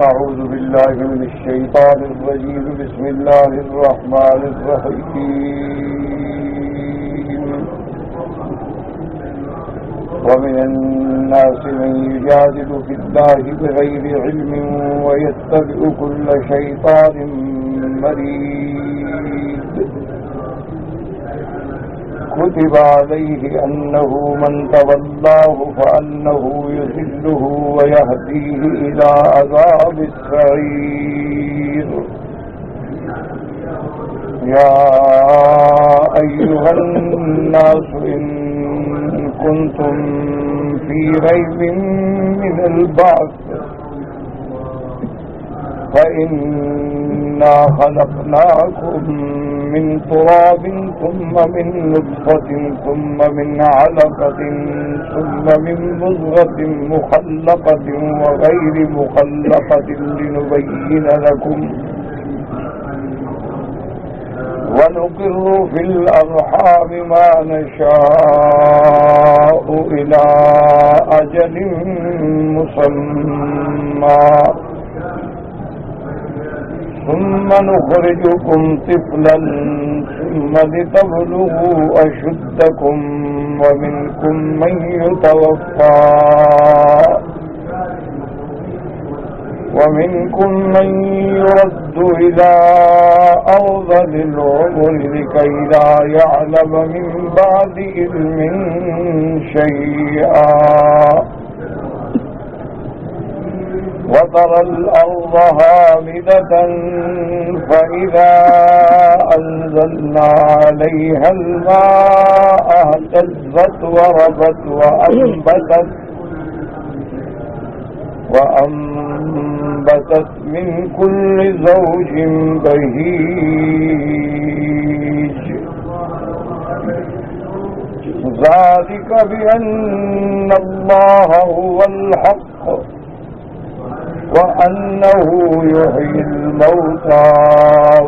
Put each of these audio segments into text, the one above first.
أعوذ بالله من الشيطان الرجيم بسم الله الرحمن الرحيم ومن الناس من يجادل في الله بغير علم ويتبع كل شيطان مريد كتب عليه أنه من تولاه فأنه يذله ويهديه إلى عذاب السعير يا أيها الناس إن كنتم في ريب من البعث فإنا خلقناكم من تراب ثم من نطفة ثم من علقة ثم من مضغة مخلقة وغير مخلقة لنبين لكم ونقر في الأرحام ما نشاء إلى أجل مسمى ثم نخرجكم طفلا ثم لتبلغوا أشدكم ومنكم من يتوفى ومنكم من يرد إلى أرذل العمر لكي لا يعلم من بعد علم شيئا وترى الأرض هامدة فإذا أنزلنا عليها الماء اهتزت وربت وأنبتت من كل زوج بهيج ذلك بأن الله هو الحق وأنه يحيي الموتى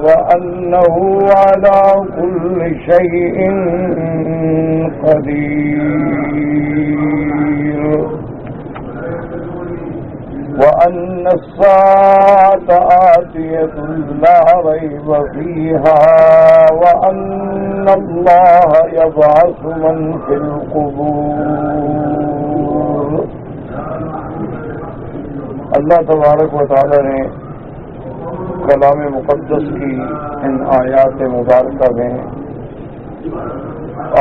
وأنه على كل شيء قدير وأن الساعة آتية لا ريب فيها وأن الله يبعث من في القبور. اللہ تبارک و تعالی نے کلام مقدس کی ان آیات مبارکہ میں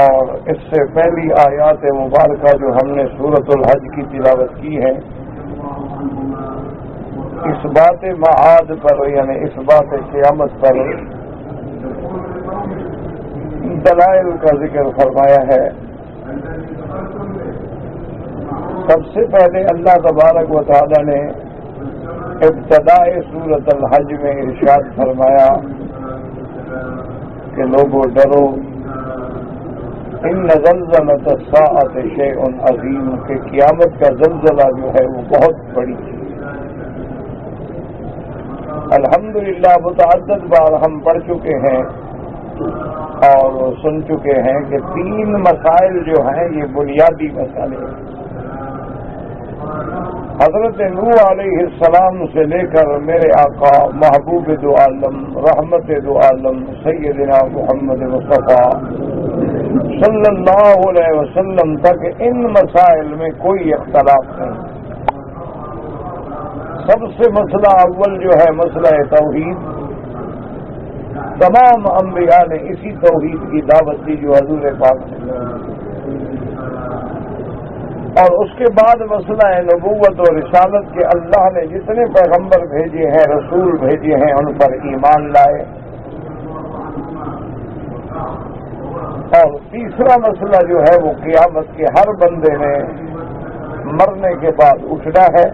اور اس سے پہلی آیات مبارکہ جو ہم نے سورۃ الحج کی تلاوت کی ہے اس بات معاد پر یعنی اس بات قیامت پر دلائل کا ذکر فرمایا ہے. سب سے پہلے اللہ تبارک و تعالی نے ابتدائے سورۃ الحج میں ارشاد فرمایا کہ لوگوں ڈرو ان زلزلۃ الساعۃ شیء عظیم کہ قیامت کا زلزلہ جو ہے وہ بہت بڑی ہے. الحمدللہ متعدد بار ہم پڑھ چکے ہیں اور سن چکے ہیں کہ 3 مسائل جو ہیں یہ بنیادی مسائل ہیں. حضرت نوح علیہ السلام سے لے کر میرے آقا محبوب دو عالم رحمت دو عالم سیدنا محمد مصطفیٰ صلی اللہ علیہ وسلم تک ان مسائل میں کوئی اختلاف نہیں. سب سے مسئلہ اول جو ہے مسئلہ توحید. تمام انبیاء نے اسی توحید کی دعوت دی جو حضور پاک نے. اور اس کے بعد مسئلہ نبوت اور رسالت کے اللہ نے جتنے پیغمبر بھیجے ہیں رسول بھیجے ہیں ان پر ایمان لائے. اور تیسرا مسئلہ جو ہے وہ قیامت کے ہر بندے نے مرنے کے بعد اٹھنا ہے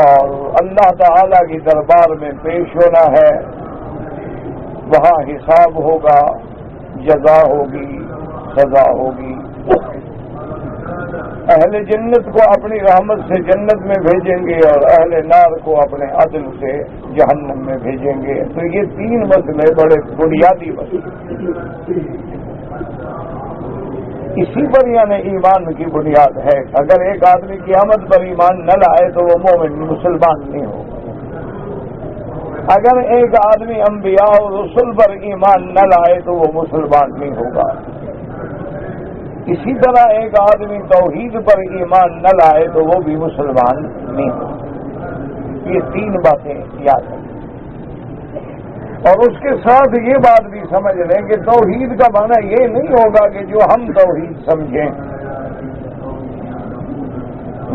اور اللہ تعالی کی دربار میں پیش ہونا ہے. وہاں حساب ہوگا، جزا ہوگی، سزا ہوگی. اہل جنت کو اپنی رحمت سے جنت میں بھیجیں گے اور اہل نار کو اپنے عدل سے جہنم میں بھیجیں گے. تو یہ 3 مسئلے بڑے بنیادی مسئلے. اسی پر یعنی ایمان کی بنیاد ہے. اگر ایک آدمی قیامت پر ایمان نہ لائے تو وہ مومن مسلمان نہیں ہو. اگر ایک آدمی انبیاء اور رسل پر ایمان نہ لائے تو وہ مسلمان نہیں ہوگا. اسی طرح ایک آدمی توحید پر ایمان نہ لائے تو وہ بھی مسلمان نہیں ہوگا. یہ تین باتیں یاد رکھیں. اور اس کے ساتھ یہ بات بھی سمجھ لیں کہ توحید کا معنی یہ نہیں ہوگا کہ جو ہم توحید سمجھیں،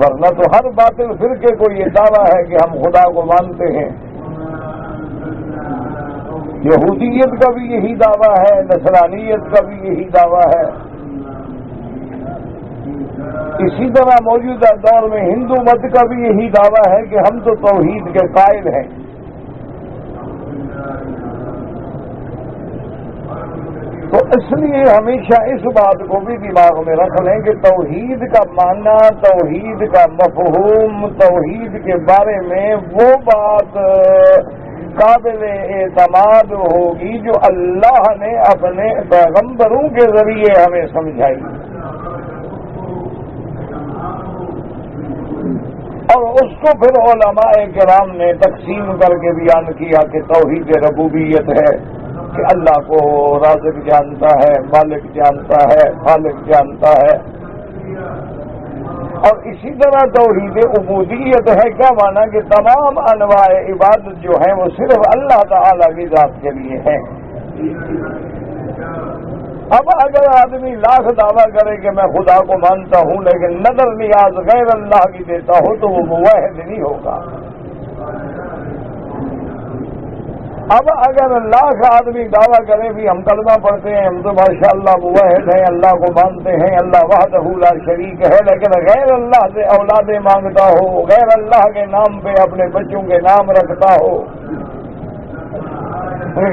ورنہ تو ہر باطل فرقے کو یہ دعویٰ ہے کہ ہم خدا کو مانتے ہیں. یہودیت کا بھی یہی دعویٰ ہے، نصرانیت کا بھی یہی دعویٰ ہے. اسی طرح موجودہ دور میں ہندو مت کا بھی یہی دعویٰ ہے کہ ہم تو توحید کے قائل ہیں. تو اس لیے ہمیشہ اس بات کو بھی دماغ میں رکھ لیں کہ توحید کا معنی، توحید کا مفہوم، توحید کے بارے میں وہ بات قابل اعتماد ہوگی جو اللہ نے اپنے پیغمبروں کے ذریعے ہمیں سمجھائی، اور اس کو پھر علماء کرام نے تقسیم کر کے بیان کیا کہ توحید ربوبیت ہے کہ اللہ کو رازق جانتا ہے، مالک جانتا ہے، خالق جانتا ہے. اور اسی طرح توحید عبودیت ہے. کیا مانا کہ تمام انواع عبادت جو ہیں وہ صرف اللہ تعالی کی ذات کے لیے ہیں. اب اگر آدمی لاکھ دعویٰ کرے کہ میں خدا کو مانتا ہوں لیکن نظر نیاز غیر اللہ کی دیتا ہوں تو وہ موحد نہیں ہوگا. اب اگر لاکھ آدمی دعویٰ کرے بھی ہم کلمہ پڑھتے ہیں، ہم تو ماشاءاللہ موحد ہیں، اللہ کو مانتے ہیں، اللہ وحدہ لا شریک ہے، لیکن غیر اللہ سے اولادیں مانگتا ہو، غیر اللہ کے نام پہ اپنے بچوں کے نام رکھتا ہو،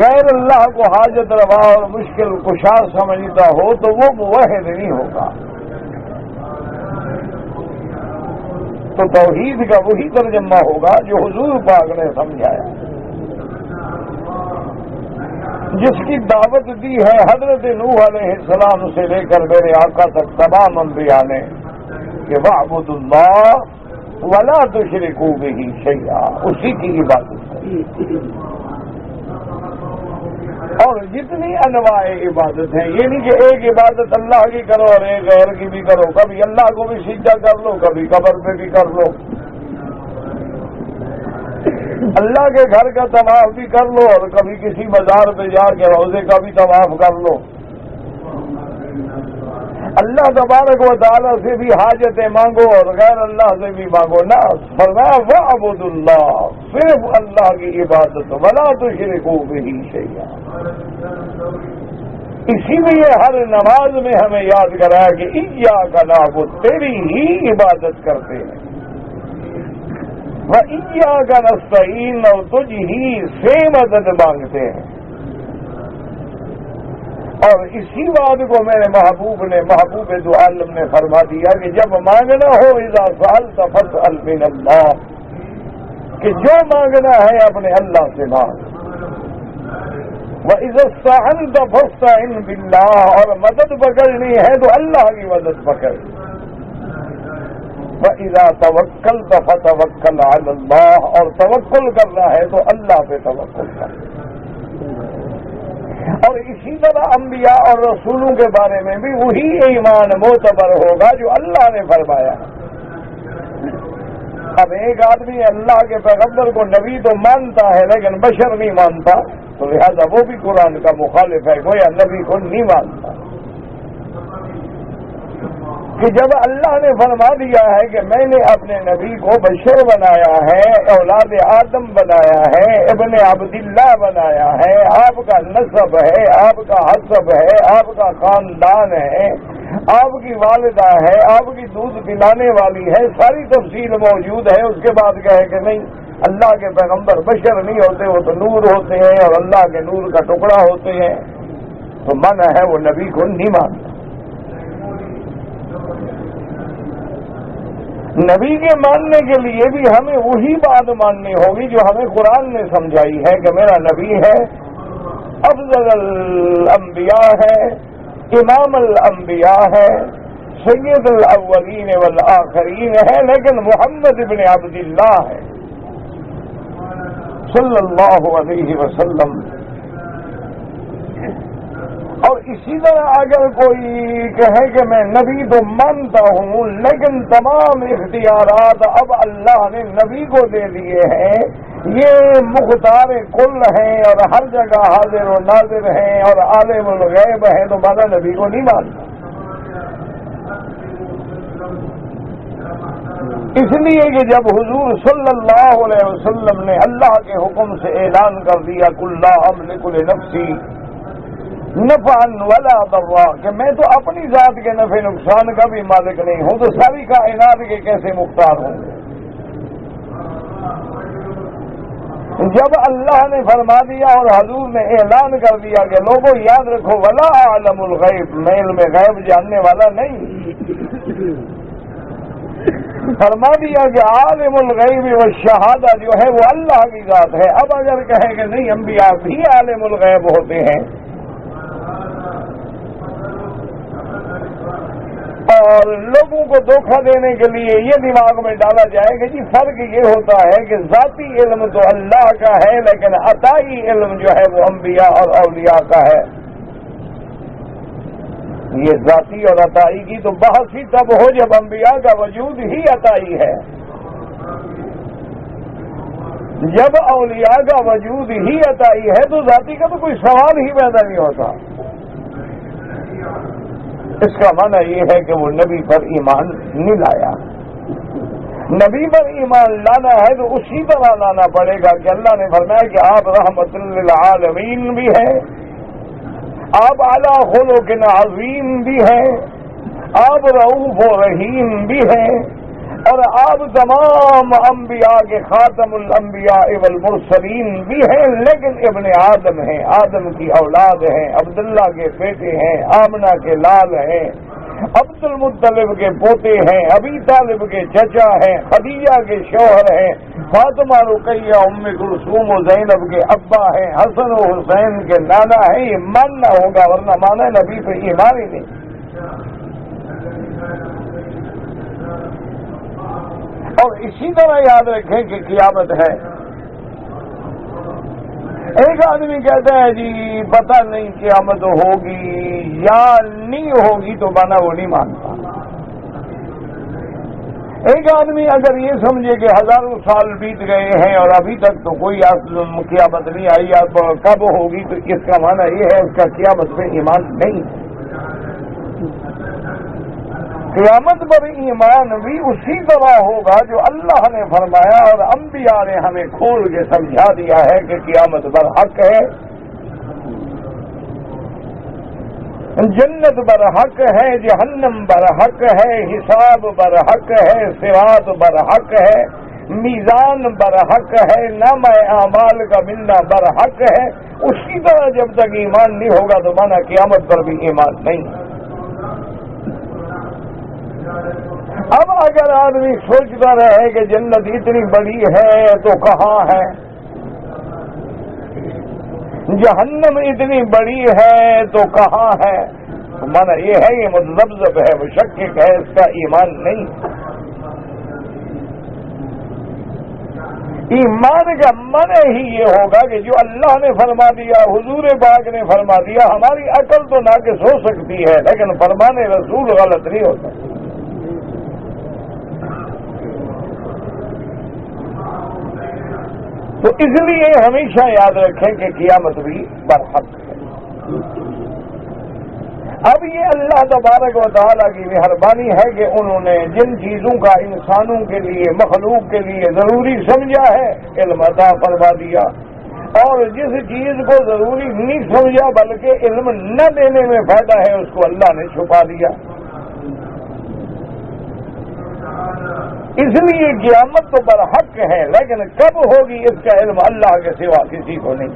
غیر اللہ کو حاجت روا اور مشکل کشا سمجھتا ہو تو وہ موحد نہیں ہوگا. تو توحید کا وہی ترجمہ ہوگا جو حضور پاک نے سمجھایا، جس کی دعوت دی ہے حضرت نوح علیہ السلام سے لے کر میرے آقا تک تمام انبیاء نے کہ وَاعْبُدُوا اللَّهَ وَلَا تُشْرِكُوا بِهِ شَيْئًا. اسی کی عبادت ہے. اور جتنی انواع عبادت ہیں، یہ نہیں کہ ایک عبادت اللہ کی کرو اور ایک غیر کی بھی کرو. کبھی اللہ کو بھی سجدہ کر لو، کبھی قبر پہ بھی کر لو، اللہ کے گھر کا طواف بھی کر لو اور کبھی کسی مزار پہ جا کے روزے کا بھی طواف کر لو. اللہ تبارک و تعالیٰ سے بھی حاجتیں مانگو اور غیر اللہ سے بھی مانگو. نہ فرمایا وَاعْبُدُوا اللَّهَ، صرف اللہ کی عبادت، وَلَا تُشْرِكُوا بِهِ شَيْئًا. اسی لیے ہر نماز میں ہمیں یاد کرایا کہ إِيَّاكَ نَعْبُدُ، تیری ہی عبادت کرتے ہیں، وَإِيَّاكَ نَسْتَعِينُ، اور تجھ ہی سے مدد مانگتے ہیں. اور اسی بات کو میرے محبوب دو عالم نے فرما دیا کہ جب مانگنا ہو اذا سألت فاسأل من اللہ، کہ جو مانگنا ہے اپنے اللہ سے مانگ. وَإِذَا اسْتَعَنْتَ فَاسْتَعِنْ بِاللَّهِ، اور مدد پکڑنی ہے تو اللہ کی مدد پکڑ. وَإِذَا تَوَكَّلْتَ فَتَوَكَّلْ عَلَى اللَّهِ، اور توکل کرنا ہے تو اللہ پہ توکل کر. اور اسی طرح انبیاء اور رسولوں کے بارے میں بھی وہی ایمان معتبر ہوگا جو اللہ نے فرمایا. اب ایک آدمی اللہ کے پیغمبر کو نبی تو مانتا ہے لیکن بشر نہیں مانتا، تو لہذا وہ بھی قرآن کا مخالف ہے، گویا نبی کو نہیں مانتا. کہ جب اللہ نے فرما دیا ہے کہ میں نے اپنے نبی کو بشر بنایا ہے، اولاد آدم بنایا ہے، ابن عبداللہ بنایا ہے، آپ کا نسب ہے، آپ کا حسب ہے، آپ کا خاندان ہے، آپ کی والدہ ہے، آپ کی دودھ پلانے والی ہے، ساری تفصیل موجود ہے. اس کے بعد کہے کہ نہیں اللہ کے پیغمبر بشر نہیں ہوتے، وہ تو نور ہوتے ہیں اور اللہ کے نور کا ٹکڑا ہوتے ہیں، تو منع ہے وہ نبی کو نہیں مانتا. نبی کے ماننے کے لیے بھی ہمیں وہی بات ماننی ہوگی جو ہمیں قرآن نے سمجھائی ہے کہ میرا نبی ہے، افضل الانبیاء ہے، امام الانبیاء ہے، سید الاولین والآخرین ہے، لیکن محمد ابن عبداللہ ہے صلی اللہ علیہ وسلم۔ اور اسی طرح اگر کوئی کہے کہ میں نبی تو مانتا ہوں لیکن تمام اختیارات اب اللہ نے نبی کو دے دیے ہیں، یہ مختار کل ہیں اور ہر جگہ حاضر و ناظر ہیں اور عالم الغیب ہیں، تو مانا نبی کو نہیں مانتا۔ اس لیے کہ جب حضور صلی اللہ علیہ وسلم نے اللہ کے حکم سے اعلان کر دیا قل لا املک لنفسی نفعا ولا ضرا، کہ میں تو اپنی ذات کے نفع نقصان کا بھی مالک نہیں ہوں، تو ساری کائنات کے کیسے مختار ہوں؟ جب اللہ نے فرما دیا اور حضور نے اعلان کر دیا کہ لوگوں یاد رکھو ولا عالم الغیب، میں علم غیب جاننے والا نہیں، فرما دیا کہ عالم الغیب والشہادہ جو ہے وہ اللہ کی ذات ہے۔ اب اگر کہیں کہ نہیں انبیاء بھی عالم الغیب ہوتے ہیں اور لوگوں کو دھوکہ دینے کے لیے یہ دماغ میں ڈالا جائے کہ جی فرق یہ ہوتا ہے کہ ذاتی علم تو اللہ کا ہے لیکن عطائی علم جو ہے وہ انبیاء اور اولیاء کا ہے، یہ ذاتی اور عطائی کی تو بحث ہی تب ہو جب انبیاء کا وجود ہی عطائی ہے، جب اولیاء کا وجود ہی عطائی ہے تو ذاتی کا تو کوئی سوال ہی پیدا نہیں ہوتا۔ اس کا معنی یہ ہے کہ وہ نبی پر ایمان نہیں لایا۔ نبی پر ایمان لانا ہے تو اسی طرح لانا پڑے گا کہ اللہ نے فرمایا کہ آپ رحمت للعالمین بھی ہیں، آپ اعلیٰ خلق عظیم بھی ہیں، آپ رؤوف و رحیم بھی ہیں، اور آپ تمام انبیاء کے خاتم الانبیاء والمرسلین بھی ہیں، لیکن ابن آدم ہیں، آدم کی اولاد ہیں، عبداللہ کے بیٹے ہیں، آمنہ کے لال ہیں، عبد المطلب کے پوتے ہیں، ابی طالب کے چچا ہیں، خدیجہ کے شوہر ہیں، فاطمہ رقیہ ام کلثوم و زینب کے ابا ہیں، حسن و حسین کے نانا ہیں۔ یہ ماننا ہوگا ورنہ مانا نبی پہ ایمان ہی نہیں۔ اور اسی طرح یاد رکھیں کہ قیامت ہے۔ ایک آدمی کہتا ہے جی پتہ نہیں قیامت ہوگی یا نہیں ہوگی تو مانا وہ نہیں مانتا۔ ایک آدمی اگر یہ سمجھے کہ ہزاروں سال بیت گئے ہیں اور ابھی تک تو کوئی قیامت نہیں آئی، اب کب ہوگی، تو اس کا معنی یہ ہے اس کا قیامت پہ ایمان نہیں۔ قیامت پر ایمان بھی اسی طرح ہوگا جو اللہ نے فرمایا اور انبیاء نے ہمیں کھول کے سمجھا دیا ہے کہ قیامت پر حق ہے، جنت بر حق ہے، جہنم بر حق ہے، حساب بر حق ہے، صراط بر حق ہے، میزان بر حق ہے، نامہ اعمال کا ملنا بر حق ہے۔ اسی طرح جب تک ایمان نہیں ہوگا تو مانا قیامت پر بھی ایمان نہیں۔ اب اگر آدمی سوچتا رہے کہ جنت اتنی بڑی ہے تو کہاں ہے، جہنم اتنی بڑی ہے تو کہاں ہے، مانا یہ ہے یہ متذبذب ہے، مشکک ہے، اس کا ایمان نہیں۔ ایمان کا معنی ہی یہ ہوگا کہ جو اللہ نے فرما دیا، حضور پاک نے فرما دیا، ہماری عقل تو ناقص ہو سکتی ہے لیکن فرمان رسول غلط نہیں ہوتا۔ تو اس لیے ہمیشہ یاد رکھیں کہ قیامت بھی برحق ہے۔ اب یہ اللہ تبارک و تعالیٰ کی مہربانی ہے کہ انہوں نے جن چیزوں کا انسانوں کے لیے، مخلوق کے لیے ضروری سمجھا ہے علم عطا فرما دیا، اور جس چیز کو ضروری نہیں سمجھا بلکہ علم نہ دینے میں فائدہ ہے اس کو اللہ نے چھپا دیا۔ اس لیے قیامت تو برحق ہے لیکن کب ہوگی اس کا علم اللہ کے سوا کسی کو نہیں۔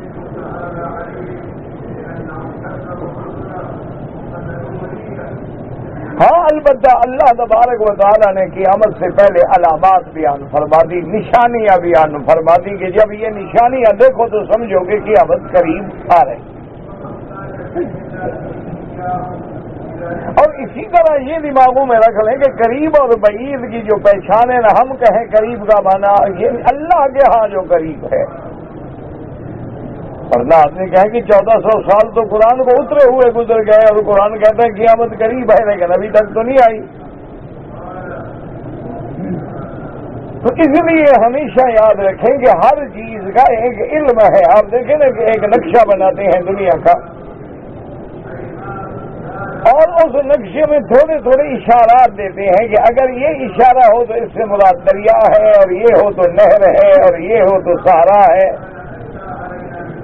ہاں البتہ اللہ تبارک و تعالیٰ نے قیامت سے پہلے علامات بیان فرما دی، نشانیاں بیان فرما دی کہ جب یہ نشانیاں دیکھو تو سمجھو کہ قیامت قریب آ رہی۔ اور اسی طرح یہ دماغوں میں رکھ لیں کہ قریب اور بعید کی جو پہچان ہے نا، ہم کہیں قریب کا معنی یہ اللہ کے ہاں جو قریب ہے، ورنہ آدمی کہے کہ 1400 سال تو قرآن کو اترے ہوئے گزر گئے اور قرآن کہتا ہے قیامت قریب ہے، لیکن ابھی تک تو نہیں آئی۔ تو اس لیے ہمیشہ یاد رکھیں کہ ہر چیز کا ایک علم ہے۔ آپ دیکھیں نا کہ ایک نقشہ بناتے ہیں دنیا کا، اور اس نقشے میں تھوڑے تھوڑے اشارات دیتے ہیں کہ اگر یہ اشارہ ہو تو اس سے مراد دریا ہے، اور یہ ہو تو نہر ہے، اور یہ ہو تو صحرا ہے،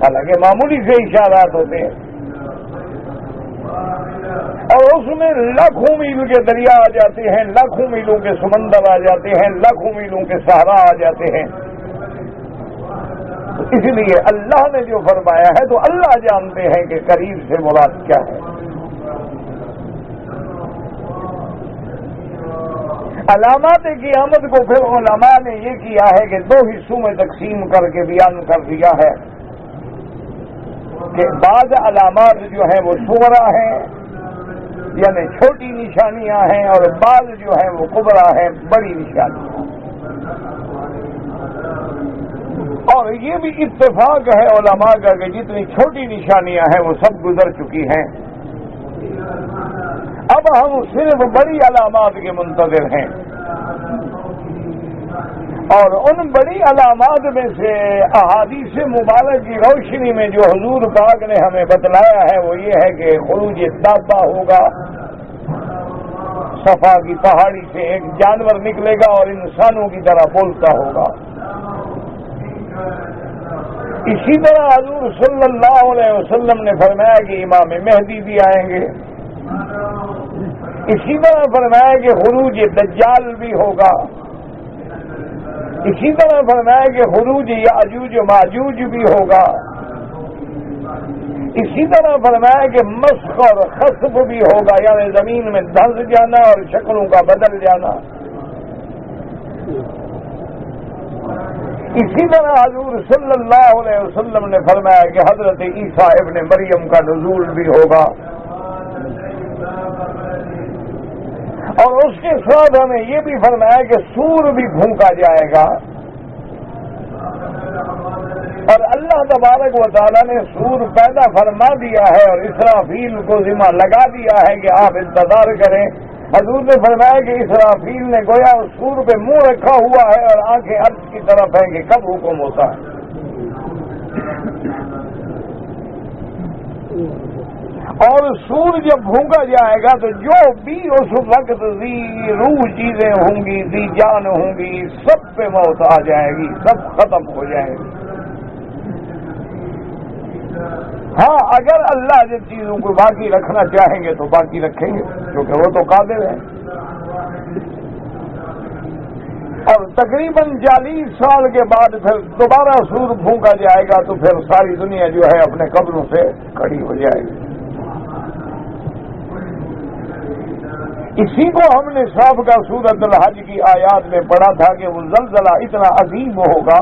حالانکہ معمولی سے اشارات ہوتے ہیں، اور اس میں لاکھوں میل کے دریا آ جاتے ہیں، لاکھوں میلوں کے سمندر آ جاتے ہیں، لاکھوں میلوں کے صحرا آ جاتے ہیں۔ اس لیے اللہ نے جو فرمایا ہے تو اللہ جانتے ہیں کہ قریب سے مراد کیا ہے۔ علامات قیامت کو پھر علماء نے یہ کیا ہے کہ دو حصوں میں تقسیم کر کے بیان کر دیا ہے کہ بعض علامات جو ہیں وہ صغرا ہیں، یعنی چھوٹی نشانیاں ہیں، اور بعض جو ہیں وہ کبرا ہیں، بڑی نشانیاں۔ اور یہ بھی اتفاق ہے علماء کا کہ جتنی چھوٹی نشانیاں ہیں وہ سب گزر چکی ہیں، اب ہم صرف بڑی علامات کے منتظر ہیں۔ اور ان بڑی علامات میں سے احادیث مبارک کی روشنی میں جو حضور پاک نے ہمیں بتلایا ہے وہ یہ ہے کہ خروج دابہ ہوگا، صفا کی پہاڑی سے ایک جانور نکلے گا اور انسانوں کی طرح بولتا ہوگا۔ اسی طرح حضور صلی اللہ علیہ وسلم نے فرمایا کہ امام مہدی بھی آئیں گے، اسی طرح فرمایا کہ خروج دجال بھی ہوگا، اسی طرح فرمایا کہ خروج یاجوج و ماجوج بھی ہوگا، اسی طرح فرمایا کہ مسخ اور خسف بھی ہوگا، یعنی زمین میں دھنس جانا اور شکلوں کا بدل جانا۔ اسی طرح حضور صلی اللہ علیہ وسلم نے فرمایا کہ حضرت عیسیٰ ابن مریم کا نزول بھی ہوگا، اور اس کے ساتھ ہمیں یہ بھی فرمایا کہ سور بھی پھونکا جائے گا، اور اللہ تبارک و تعالیٰ نے سور پیدا فرما دیا ہے اور اسرافیل کو ذمہ لگا دیا ہے کہ آپ انتظار کریں۔ حضور نے فرمایا کہ اسرافیل نے گویا اس سور پہ منہ رکھا ہوا ہے اور آنکھیں عرش کی طرف ہیں کہ کب حکم ہوتا ہے۔ اور سور جب بھونکا جائے گا تو جو بھی اس وقت ذی روح چیزیں ہوں گی، ذی جان ہوں گی، سب پہ موت آ جائے گی، سب ختم ہو جائے گی۔ ہاں، اگر اللہ جن چیزوں کو باقی رکھنا چاہیں گے تو باقی رکھیں گے، کیونکہ وہ تو قادر ہیں۔ اور تقریباً 40 سال کے بعد پھر دوبارہ سور پھونکا جائے گا تو پھر ساری دنیا جو ہے اپنے قبروں سے کھڑی ہو جائے گی۔ اسی کو ہم نے سابقہ سورۃ الحج کی آیات میں پڑھا تھا کہ وہ زلزلہ اتنا عظیم ہوگا۔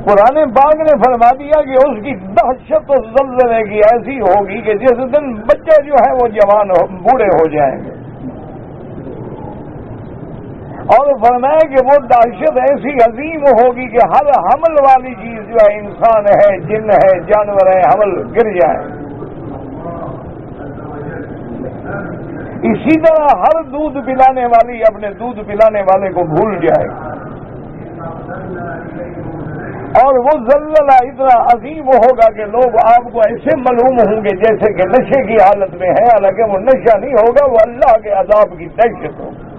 قرآن پاک نے فرما دیا کہ اس کی دہشت اس زلزلے کی ایسی ہوگی کہ جس دن بچے جو ہیں وہ جوان بوڑھے ہو جائیں گے، اور فرمایا کہ وہ دہشت ایسی عظیم ہوگی کہ ہر حمل والی چیز جو ہے، انسان ہے، جن ہے، جانور ہے، حمل گر جائیں۔ اسی طرح ہر دودھ پلانے والی اپنے دودھ پلانے والے کو بھول جائے گا، اور وہ زلزلہ اتنا عظیم ہوگا کہ لوگ آپ کو ایسے معلوم ہوں گے جیسے کہ نشے کی حالت میں ہے، حالانکہ وہ نشہ نہیں ہوگا، وہ اللہ کے عذاب کی دہشت ہوگی۔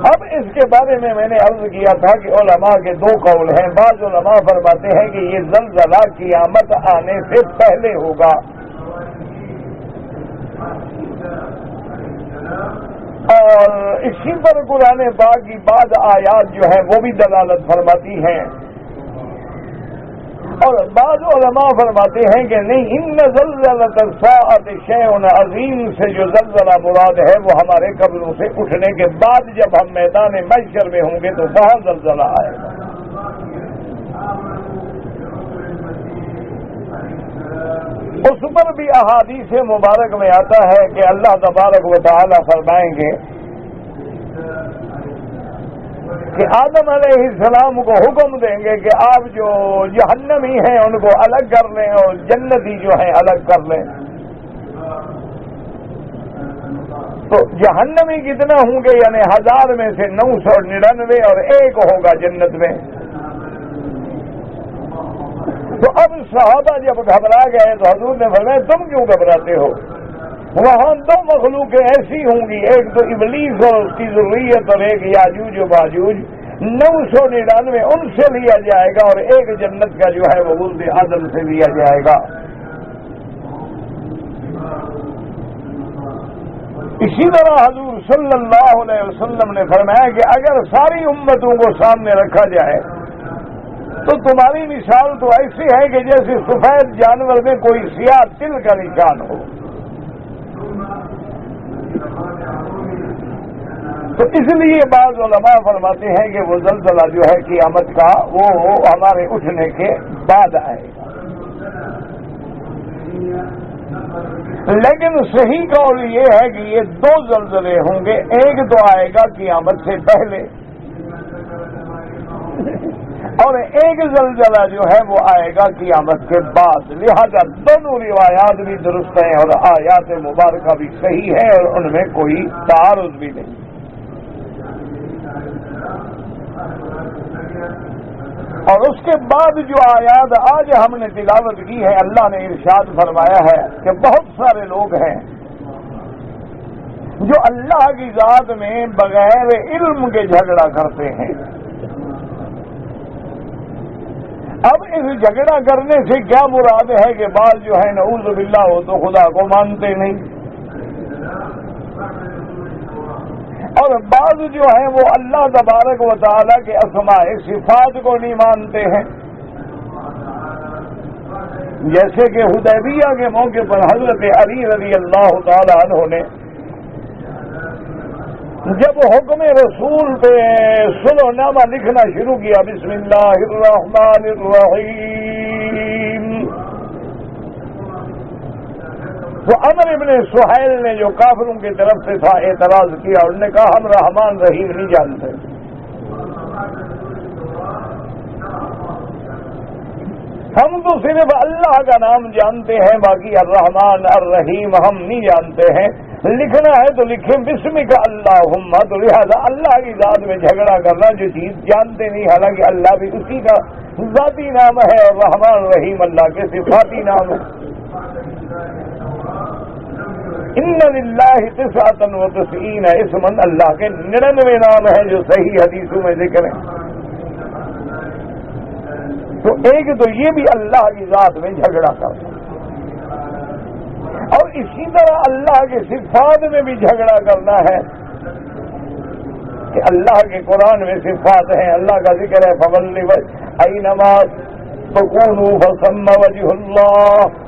اب اس کے بارے میں نے عرض کیا تھا کہ علماء کے دو قول ہیں۔ بعض علماء فرماتے ہیں کہ یہ زلزلہ قیامت آنے سے پہلے ہوگا، اور اسی پر قرآن پاک کی بعض آیات جو ہیں وہ بھی دلالت فرماتی ہیں، اور بعض علماء فرماتے ہیں کہ نہیں، ان زلزلۃ الساعۃ شیء عظیم سے جو زلزلہ مراد ہے وہ ہمارے قبروں سے اٹھنے کے بعد جب ہم میدان محشر میں ہوں گے تو وہاں زلزلہ آئے گا۔ اس پر بھی احادیث مبارک میں آتا ہے کہ اللہ تبارک و تعالی فرمائیں گے کہ آدم علیہ السلام کو حکم دیں گے کہ آپ جو جہنمی ہیں ان کو الگ کر لیں اور جنتی جو ہیں الگ کر لیں. تو جہنمی کتنا ہوں گے؟ یعنی 1000 میں سے 999 اور ایک ہوگا جنت میں. تو اب صحابہ جب گھبرا گئے تو حضور نے فرمایا تم کیوں گھبراتے ہو؟ وہاں 2 مخلوقیں ایسی ہوں گی، ایک تو ابلیس اور اس کی ذریت اور ایک یاجوج و ماجوج، 999 ان سے لیا جائے گا اور ایک جنت کا جو ہے وہ ولد آدم سے لیا جائے گا. اسی طرح حضور صلی اللہ علیہ وسلم نے فرمایا کہ اگر ساری امتوں کو سامنے رکھا جائے تو تمہاری مثال تو ایسی ہے کہ جیسے سفید جانور میں کوئی سیاہ تل کا نشان ہو. تو اس لیے بعض علماء فرماتے ہیں کہ وہ زلزلہ جو ہے قیامت کا وہ ہمارے اٹھنے کے بعد آئے گا. لیکن صحیح قول یہ ہے کہ یہ 2 زلزلے ہوں گے. ایک تو آئے گا قیامت سے پہلے اور ایک زلزلہ جو ہے وہ آئے گا قیامت کے بعد. لہذا دونوں روایات بھی درست ہیں اور آیات مبارکہ بھی صحیح ہے اور ان میں کوئی تعارض بھی نہیں. اور اس کے بعد جو آیات آج ہم نے تلاوت کی ہے، اللہ نے ارشاد فرمایا ہے کہ بہت سارے لوگ ہیں جو اللہ کی ذات میں بغیر علم کے جھگڑا کرتے ہیں. اب اس جھگڑا کرنے سے کیا مراد ہے کہ بعض جو ہے نعوذ باللہ وہ تو خدا کو مانتے نہیں اور بعض جو ہیں وہ اللہ تبارک و تعالیٰ کے اسماء صفات کو نہیں مانتے ہیں. جیسے کہ حدیبیہ کے موقع پر حضرت علی رضی اللہ تعالیٰ عنہ نے جب حکم رسول پہ صلح نامہ لکھنا شروع کیا، بسم اللہ الرحمن الرحیم، تو عمر ابن سہیل نے جو کافروں کی طرف سے تھا اعتراض کیا. انہوں نے کہا ہم رحمان رحیم نہیں جانتے، ہم تو صرف اللہ کا نام جانتے ہیں، باقی الرحمن الرحیم ہم نہیں جانتے ہیں. لکھنا ہے تو لکھیں بسمک اللہم. تو لہذا اللہ کی ذات میں جھگڑا کرنا جو چیز جانتے نہیں، حالانکہ اللہ بھی اسی کا ذاتی نام ہے اور رحمان رحیم اللہ کے صفاتی نام ہے. ان للہ 99 اسما، اللہ کے 99 نام ہیں جو صحیح حدیثوں میں ذکر ہیں. تو ایک تو یہ بھی اللہ کی ذات میں جھگڑا کرتا اور اسی طرح اللہ کے صفات میں بھی جھگڑا کرنا ہے کہ اللہ کے قرآن میں صفات ہیں، اللہ کا ذکر ہے فَوَلِّ أَيْنَمَا تَكُونُوا فَثَمَّ وَجْهُ اللَّهِ.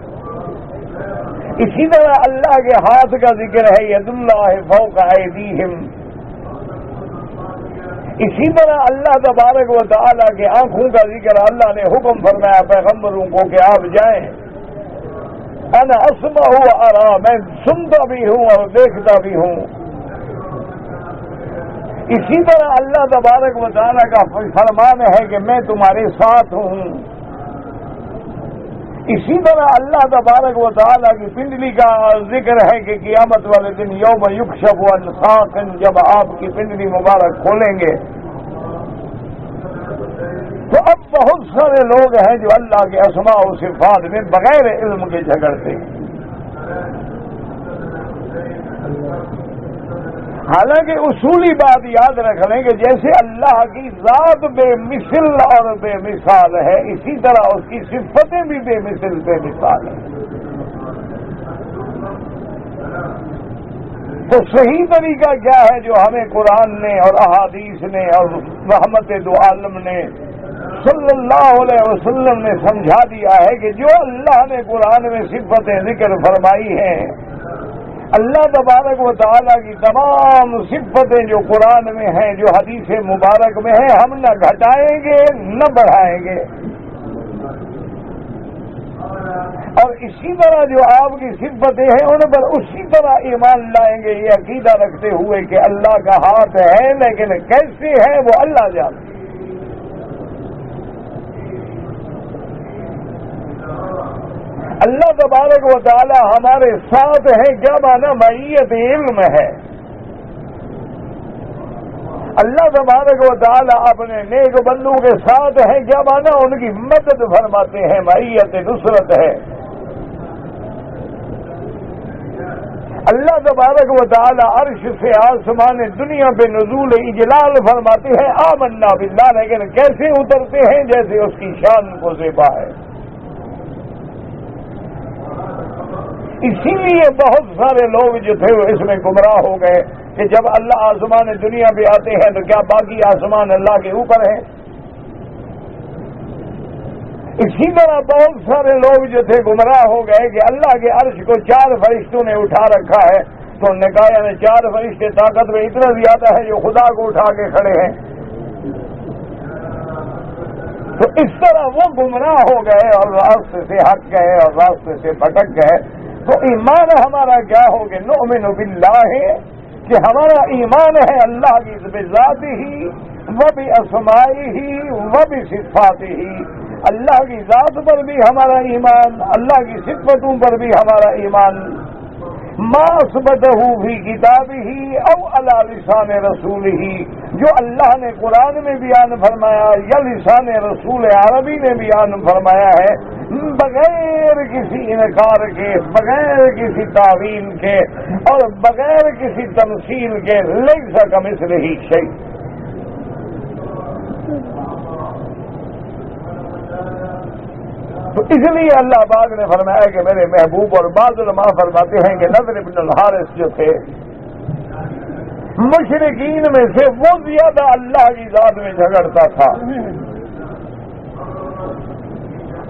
اسی طرح اللہ کے ہاتھ کا ذکر ہے ید اللہ فوق ایدیہم. اسی طرح اللہ تبارک و تعالیٰ کے آنکھوں کا ذکر، اللہ نے حکم فرمایا پیغمبروں کو کہ آپ جائیں، انا اسمع و ارا، میں سنتا بھی ہوں اور دیکھتا بھی ہوں. اسی طرح اللہ تبارک و تعالیٰ کا فرمان ہے کہ میں تمہارے ساتھ ہوں. اسی طرح اللہ تبارک و تعالیٰ کی پنڈلی کا ذکر ہے کہ قیامت والے دن یوم یکشف عن ساق، جب آپ کی پنڈلی مبارک کھولیں گے. تو اب بہت سارے لوگ ہیں جو اللہ کے اسماء و صفات میں بغیر علم کے جھگڑتے ہیں. حالانکہ اصولی بات یاد رکھ لیں کہ جیسے اللہ کی ذات بے مثل اور بے مثال ہے، اسی طرح اس کی صفتیں بھی بے مثل بے مثال ہیں. تو صحیح طریقہ کیا ہے جو ہمیں قرآن نے اور احادیث نے اور رحمت دو عالم نے صلی اللہ علیہ وسلم نے سمجھا دیا ہے کہ جو اللہ نے قرآن میں صفتیں ذکر فرمائی ہیں، اللہ تبارک و تعالیٰ کی تمام صفتیں جو قرآن میں ہیں، جو حدیث مبارک میں ہیں، ہم نہ گھٹائیں گے نہ بڑھائیں گے. اور اسی طرح جو آپ کی صفتیں ہیں ان پر اسی طرح ایمان لائیں گے، یہ عقیدہ رکھتے ہوئے کہ اللہ کا ہاتھ ہے، لیکن کیسے ہے وہ اللہ جانتا۔ اللہ تبارک و تعالی ہمارے ساتھ ہے، کیا معنی؟ معیت علم ہے۔ اللہ تبارک و تعالی اپنے نیک بندوں کے ساتھ ہے، کیا معنی؟ ان کی مدد فرماتے ہیں، معیت نصرت ہے۔ اللہ تبارک و تعالی عرش سے آسمان دنیا پہ نزول اجلال فرماتے ہیں، آمنا باللہ، لیکن کیسے اترتے ہیں؟ جیسے اس کی شان کو زیبا ہے۔ اسی لیے بہت سارے لوگ جو تھے وہ اس میں گمراہ ہو گئے کہ جب اللہ آسمان دنیا پہ آتے ہیں تو کیا باقی آسمان اللہ کے اوپر ہے؟ اسی طرح بہت سارے لوگ جو تھے گمراہ ہو گئے کہ اللہ کے عرش کو 4 فرشتوں نے اٹھا رکھا ہے، تو انہوں نے کہا یعنی 4 فرشتے طاقت میں اتنا زیادہ ہے جو خدا کو اٹھا کے کھڑے ہیں۔ تو اس طرح وہ گمراہ ہو گئے اور راستے سے ہٹ گئے اور راستے سے بھٹک گئے۔ تو ایمان ہمارا کیا ہوگا؟ نؤمن باللہ، کہ ہمارا ایمان ہے اللہ کی بذات ہی و باسمائہ و بصفاتہ، اللہ کی ذات پر بھی ہمارا ایمان، اللہ کی صفتوں پر بھی ہمارا ایمان، ما اثبتہ فی کتابہ او علی لسان رسولہ، جو اللہ نے قرآن میں بیان فرمایا یا لسان رسول عربی نے بیان فرمایا ہے، بغیر کسی انکار کے، بغیر کسی تعویل کے اور بغیر کسی تمثیل کے، لیس کمثلہ شیء۔ تو اس لیے اللہ پاک نے فرمایا کہ میرے محبوب، اور بعض علماء فرماتے ہیں کہ نضر بن الحارث جو تھے مشرکین میں سے، وہ زیادہ اللہ کی ذات میں جھگڑتا تھا،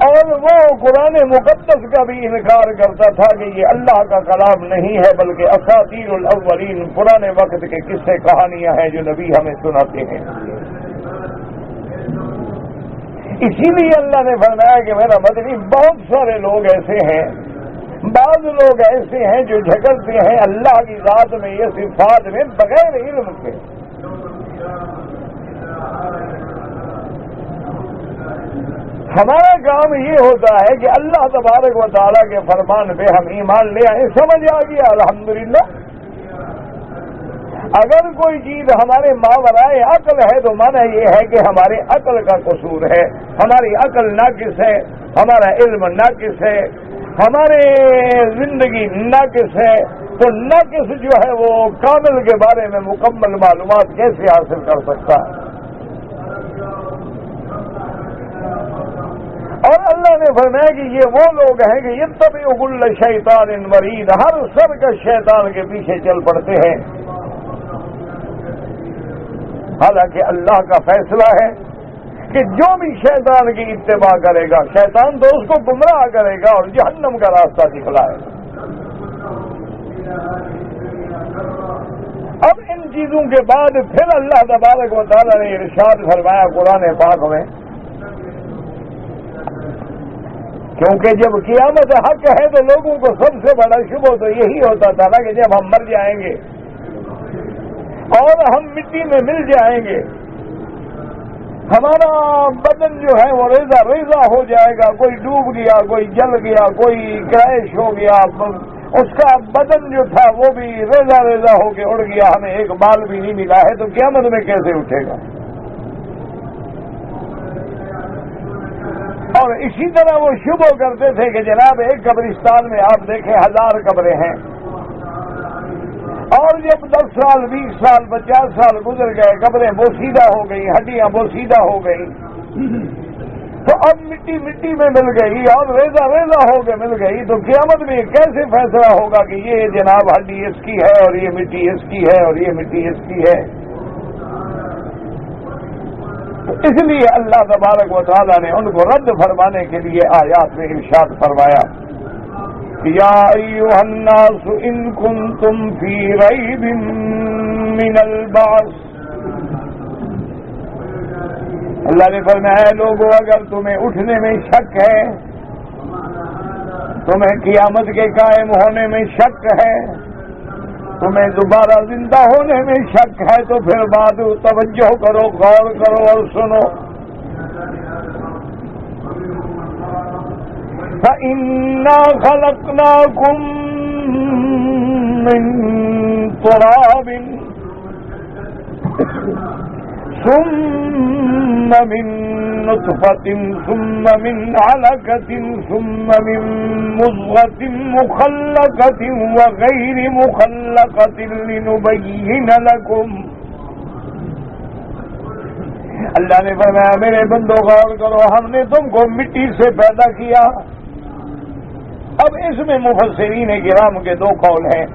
اور وہ قرآن مقدس کا بھی انکار کرتا تھا کہ یہ اللہ کا کلام نہیں ہے بلکہ اساطیر الاولین، پرانے وقت کے قصے کہانیاں ہیں جو نبی ہمیں سناتے ہیں۔ اسی لیے اللہ نے فرمایا کہ میرا مدنی، بہت سارے لوگ ایسے ہیں، بعض لوگ ایسے ہیں جو جھگڑتے ہیں اللہ کی ذات میں یہ صفات میں بغیر علم کے۔ ہمارا کام یہ ہوتا ہے کہ اللہ تبارک و تعالیٰ کے فرمان پہ ہم ایمان لے آئیں، سمجھ آ گیا الحمدللہ۔ اگر کوئی چیز ہمارے ماورائے عقل ہے تو مانا یہ ہے کہ ہمارے عقل کا قصور ہے، ہماری عقل ناقص ہے، ہمارا علم ناقص ہے، ہمارے زندگی ناقص ہے، تو ناقص جو ہے وہ کامل کے بارے میں مکمل معلومات کیسے حاصل کر سکتا ہے؟ اور اللہ نے فرمایا کہ یہ وہ لوگ ہیں کہ یتبعوا کل شیطان مرید، ہر سرکش شیطان کے پیچھے چل پڑتے ہیں، حالانکہ اللہ کا فیصلہ ہے کہ جو بھی شیطان کی اتباع کرے گا، شیطان تو اس کو گمراہ کرے گا اور جہنم کا راستہ دکھلائے گا۔ اب ان چیزوں کے بعد پھر اللہ تبارک و تعالیٰ نے ارشاد فرمایا قرآن پاک میں، کیونکہ جب قیامت حق ہے تو لوگوں کو سب سے بڑا شبہ تو یہی ہوتا تھا نا کہ جب ہم مر جائیں گے اور ہم مٹی میں مل جائیں گے، ہمارا بدن جو ہے وہ ریزہ ریزہ ہو جائے گا، کوئی ڈوب گیا، کوئی جل گیا، کوئی کریش ہو گیا، اس کا بدن جو تھا وہ بھی ریزہ ریزہ ہو کے اڑ گیا، ہمیں ایک بال بھی نہیں ملا ہے، تو قیامت میں کیسے اٹھے گا؟ اور اسی طرح وہ شبہ کرتے تھے کہ جناب ایک قبرستان میں آپ دیکھیں 1000 قبریں ہیں، اور جب 10 سال 20 سال 50 سال گزر گئے، قبریں بوسیدہ ہو گئی، ہڈیاں بوسیدہ ہو گئی، تو اب مٹی مٹی میں مل گئی اور ریزہ ریزہ ہو کے مل گئی، تو قیامت میں کیسے فیصلہ ہوگا کہ یہ جناب ہڈی اس کی ہے اور یہ مٹی اس کی ہے اور یہ مٹی اس کی ہے؟ اس لیے اللہ تبارک و تعالیٰ نے ان کو رد فرمانے کے لیے آیات میں ارشاد فرمایا، یا ایھا الناس ان کنتم فی ریب من البعث، اللہ نے فرمایا لوگوں اگر تمہیں اٹھنے میں شک ہے تمہیں قیامت کے قائم ہونے میں شک ہے، تمہیں دوبارہ زندہ ہونے میں شک ہے، تو پھر بات توجہ کرو، غور کرو اور سنو۔ فَإِنَّا خَلَقْنَاكُم مِّن تُرَابٍ ثُمَّ مِن نُّطْفَةٍ ثُمَّ مِنْ عَلَقَةٍ ثُمَّ مِن مُّضْغَةٍ مُّخَلَّقَةٍ وَغَيْرِ مُخَلَّقَةٍ لِّنُبَيِّنَ لَكُمْ۔ اللہ نے فرمایا میرے بندو غور کرو، ہم نے تم کو مٹی سے پیدا کیا۔ اب اس میں مفسرین کرام کے دو قول ہیں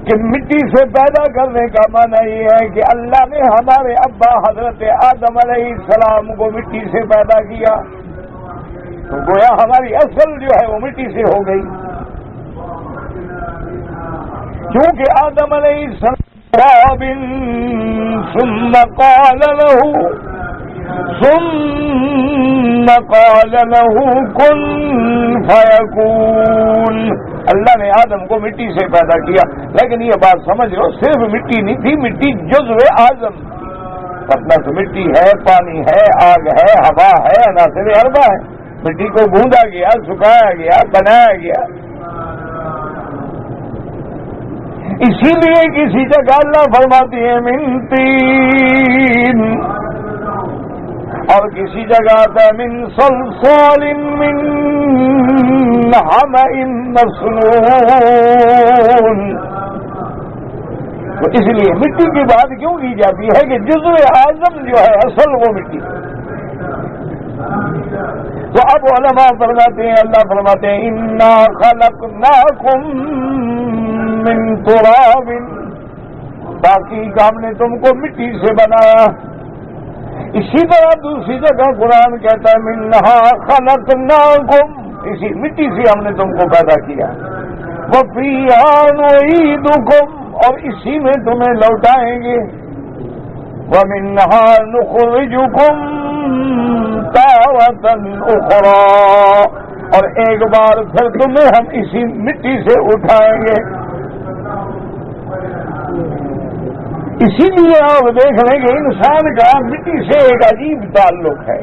کہ مٹی سے پیدا کرنے کا معنی یہ ہے کہ اللہ نے ہمارے ابا حضرت آدم علیہ السلام کو مٹی سے پیدا کیا، تو گویا ہماری اصل جو ہے وہ مٹی سے ہو گئی، کیونکہ آدم علیہ السلام ثم قال له كن فيكون۔ اللہ نے آدم کو مٹی سے پیدا کیا، لیکن یہ بات سمجھ لو صرف مٹی نہیں تھی، مٹی جزو اعظم تھی۔ مطلب مٹی ہے، پانی ہے، آگ ہے، ہوا ہے، عناصر اربع ہے۔ مٹی کو گوندا گیا، سکھایا گیا، بنایا گیا۔ اسی لیے کسی جگہ اللہ فرماتی ہے من طین، اور کسی جگہ آتا ہے من صلصال من حمأ مسنون۔ تو اس لیے مٹی کی بات کیوں کی جاتی ہے کہ جزو اعظم جو ہے اصل وہ مٹی۔ تو اب علماء فرماتے ہیں، اللہ فرماتے ہیں انا خلقناکم من تراب، باقی ہم نے تم کو مٹی سے بنایا۔ اسی طرح دوسری جگہ قرآن کہتا ہے منہا خلقناکم، اسی مٹی سے ہم نے تم کو پیدا کیا، وفیہا نعیدکم، اور اسی میں تمہیں لوٹائیں گے، ومنہا نخرجکم تارۃ اخری، اور ایک بار پھر تمہیں ہم اسی مٹی سے اٹھائیں گے۔ اسی لیے آپ دیکھ لیں کہ انسان کا مٹی سے ایک عجیب تعلق ہے،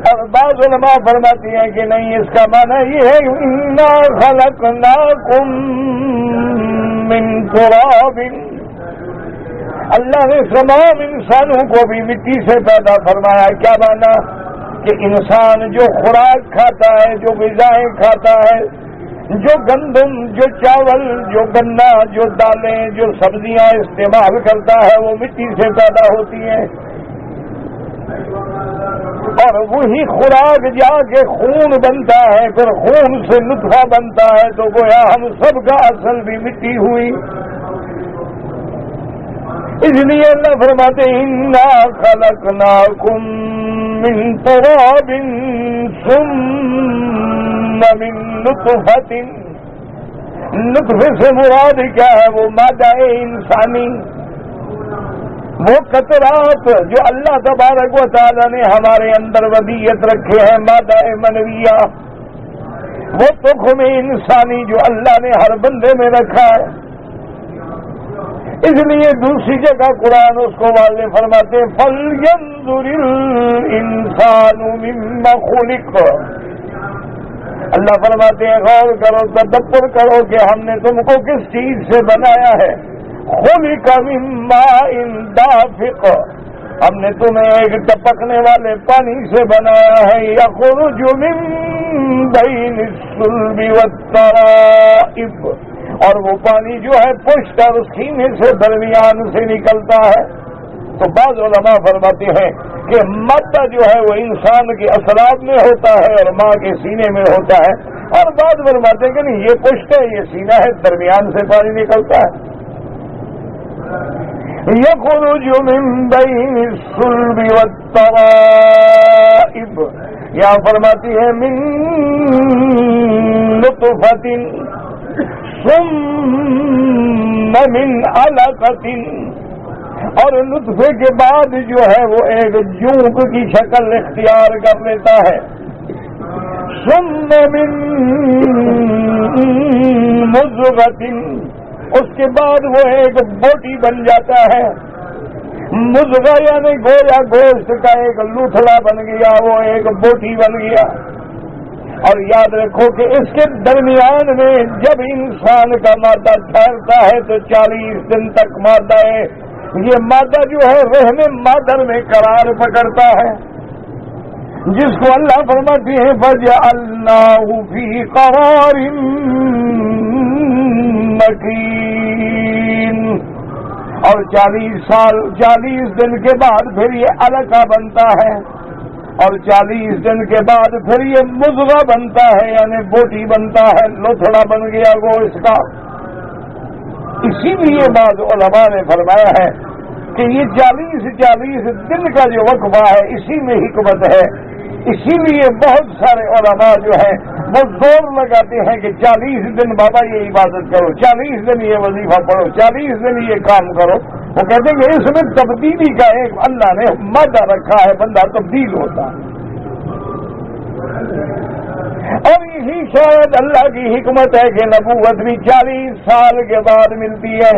اور بعض علماء فرماتی ہیں کہ نہیں، اس کا معنی یہ ہے انا خلقناکم من تراب، اللہ نے تمام انسانوں کو بھی مٹی سے پیدا فرمایا۔ کیا معنی کہ انسان جو خوراک کھاتا ہے، جو غذائیں کھاتا ہے، جو گندم، جو چاول، جو گنا، جو دالیں، جو سبزیاں استعمال کرتا ہے، وہ مٹی سے پیدا ہوتی ہیں، اور وہی خوراک جا کے خون بنتا ہے، پھر خون سے نطفہ بنتا ہے، تو گویا ہم سب کا اصل بھی مٹی ہوئی۔ اس لیے اللہ فرماتے ہیں انا خلقناکم من تراب ثم من نطفۃ، نطفے سے مراد کیا ہے؟ وہ مادہ انسانی، وہ قطرات جو اللہ تبارک و تعالی نے ہمارے اندر ودیت رکھے ہیں، مادہ منویہ، وہ تخم انسانی جو اللہ نے ہر بندے میں رکھا ہے۔ اس لیے دوسری جگہ قرآن اس کو واضح فرماتے ہیں فَلْيَنظُرِ الْإِنسَانُ مِمَّ خُلِقَ، اللہ فرماتے ہیں غور کرو، تدبر کرو کہ ہم نے تم کو کس چیز سے بنایا ہے۔ خُلِقَ مِن مَّاءٍ دَافِقٍ، ہم نے تمہیں ایک ٹپکنے والے پانی سے بنایا ہے، يَخْرُجُ مِن بَيْنِ الصُّلْبِ وَالتَّرَائِبِ، اور وہ پانی جو ہے پشت اور سینے سے درمیان سے نکلتا ہے۔ تو بعض علماء فرماتے ہیں کہ مادہ جو ہے وہ انسان کے اثرات میں ہوتا ہے اور ماں کے سینے میں ہوتا ہے، اور بعض فرماتے ہیں کہ نہیں، یہ پشت ہے، یہ سینہ ہے، درمیان سے پانی نکلتا ہے۔ يَخْرُجُ مِن بَيْنِ الصُّلْبِ وَالتَّرَائِبِ، یہاں فرماتی ہے من نطفۃ ثم من علقۃ، اور نطفے کے بعد جو ہے وہ ایک جونک کی شکل اختیار کر لیتا ہے. ثم من مضغۃ، اس کے بعد وہ ایک بوٹی بن جاتا ہے. مضغہ یعنی گویا گوشت کا ایک لوتھڑا بن گیا، وہ ایک بوٹی بن گیا. اور یاد رکھو کہ اس کے درمیان میں جب انسان کا مادہ ٹھہرتا ہے تو 40 دن تک مادہ ہے، یہ مادہ جو ہے رحم مادر میں قرار پکڑتا ہے، جس کو اللہ فرماتے ہیں فَجَعَلْنَاهُ فِي قَرَارٍ مَّكِينٍ. اور 40 دن کے بعد پھر یہ علقہ بنتا ہے، اور 40 دن کے بعد پھر یہ مضغہ بنتا ہے، یعنی بوٹی بنتا ہے، لوتھڑا بن گیا گوشت کا. اسی لیے بعض علماء نے فرمایا ہے کہ یہ 40 دن کا جو وقفہ ہے اسی میں حکمت ہے. اسی لیے بہت سارے علماء جو ہیں وہ زور لگاتے ہیں کہ 40 دن بابا یہ عبادت کرو، 40 دن یہ وظیفہ پڑھو، 40 دن یہ کام کرو. وہ کہتے ہیں کہ اس میں تبدیلی کا ایک اللہ نے مادہ رکھا ہے، بندہ تبدیل ہوتا ہے. اور یہی شاید اللہ کی حکمت ہے کہ نبوت بھی 40 سال کے بعد ملتی ہے.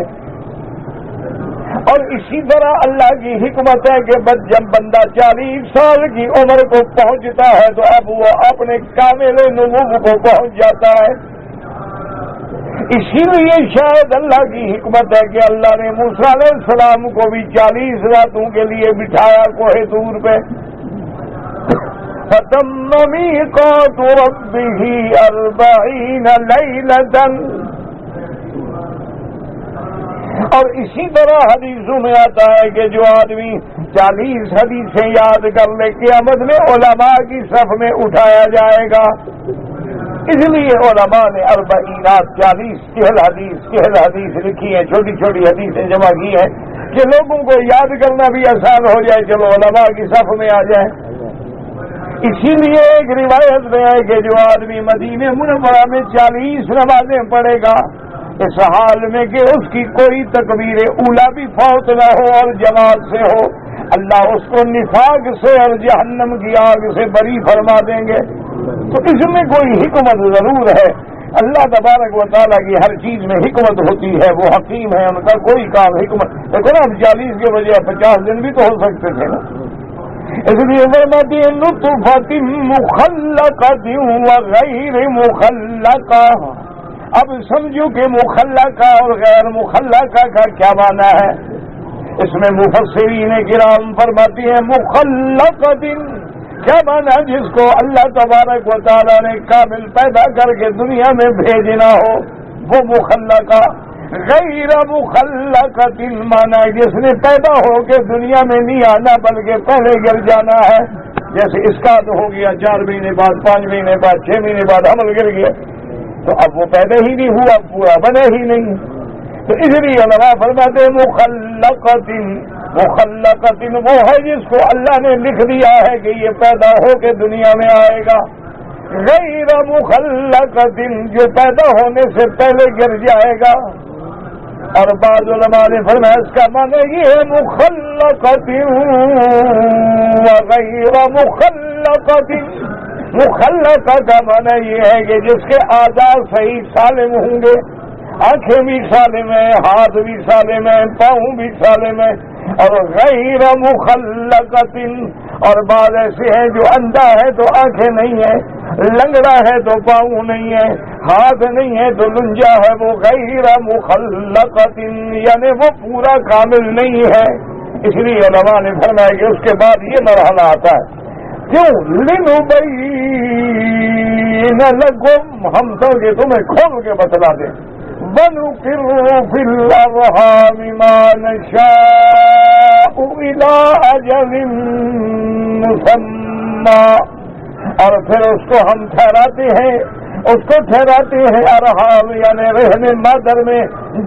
اور اسی طرح اللہ کی حکمت ہے کہ جب بندہ 40 سال کی عمر کو پہنچتا ہے تو اب وہ اپنے کامل نبوت کو پہنچ جاتا ہے. اسی لیے شاید اللہ کی حکمت ہے کہ اللہ نے موسیٰ علیہ السلام کو بھی 40 راتوں کے لیے بٹھایا کوہ طور پہ. فَتَمَّ مِيقَاتُ رَبِّهِ 40 لَيْلَةً. اور اسی طرح حدیثوں میں آتا ہے کہ جو آدمی 40 حدیثیں یاد کر لے قیامت میں علماء کی صف میں اٹھایا جائے گا. اس لیے علماء نے 40 حدیث لکھی ہیں، چھوٹی چھوٹی حدیثیں جمع کی ہیں کہ لوگوں کو یاد کرنا بھی آسان ہو جائے، چلو علماء کی صف میں آ جائے. اسی لیے ایک روایت میں ہے کہ جو آدمی مدینہ منورہ میں 40 نمازیں پڑھے گا، اس حال میں کہ اس کی کوئی تکبیر اولا بھی فوت نہ ہو اور جماعت سے ہو، اللہ اس کو نفاق سے اور جہنم کی آگ سے بری فرما دیں گے. تو اس میں کوئی حکمت ضرور ہے. اللہ تبارک و تعالیٰ کی ہر چیز میں حکمت ہوتی ہے، وہ حکیم ہے، ان کا کوئی کام حکمت. دیکھو نا، اب 40 کے بجائے 50 دن بھی تو ہو سکتے تھے نا. اس لیے فرماتی ہے نطفۃ مخلقۃ وغیر مخلقہ. اب سمجھو کہ مخلقہ اور غیر مخلقہ کا کیا معنی ہے. اس میں مفسرین کرام فرماتی ہیں مخلقۃ کیا معنی جس کو اللہ تبارک و تعالیٰ نے کامل پیدا کر کے دنیا میں بھیجنا ہو وہ مخلقہ. غیر مخلقۃ معنی جس نے پیدا ہو کے دنیا میں نہیں آنا بلکہ پہلے گر جانا ہے. جیسے اس کا تو ہو گیا 4 مہینے بعد، 5 مہینے بعد، 6 مہینے بعد حمل گر گیا، تو اب وہ پیدا ہی نہیں ہوا، پورا بنے ہی نہیں. تو اس لیے علماء فرماتے مخلقۃ وہ ہے جس کو اللہ نے لکھ دیا ہے کہ یہ پیدا ہو کے دنیا میں آئے گا. غیر مخلقۃ جو پیدا ہونے سے پہلے گر جائے گا. اور بعض علماء نے فرمایا اس کا معنی یہ ہے مخلقۃ وغیر مخلقۃ. مخلقہ کا معنی یہ ہے کہ جس کے اعضاء صحیح سالم ہوں گے، آنکھیں بھی سالم ہیں، ہاتھ بھی سالم ہیں، پاؤں بھی سالم ہیں. اور غیر مخلقۃ اور بعض ایسے ہیں جو اندھا ہے تو آنکھیں نہیں ہیں، لنگڑا ہے تو پاؤں نہیں ہے، ہاتھ نہیں ہے تو لنجا ہے، وہ غیر مخلقۃ یعنی وہ پورا کامل نہیں ہے. اس لیے علماء نے فرمایا کہ اس کے بعد یہ مرحلہ آتا ہے. کیوں؟ لنبین لکم، ہم تو کہ تمہیں کھول کے بتلا دیں. وَنُقِرُّ فِي الْأَرْحَامِ مَا نَشَاءُ إِلَىٰ أَجَلٍ مُّسَمًّى. اور پھر اس کو ہم ٹھہراتے ہیں ارحام یعنی رحم مادر میں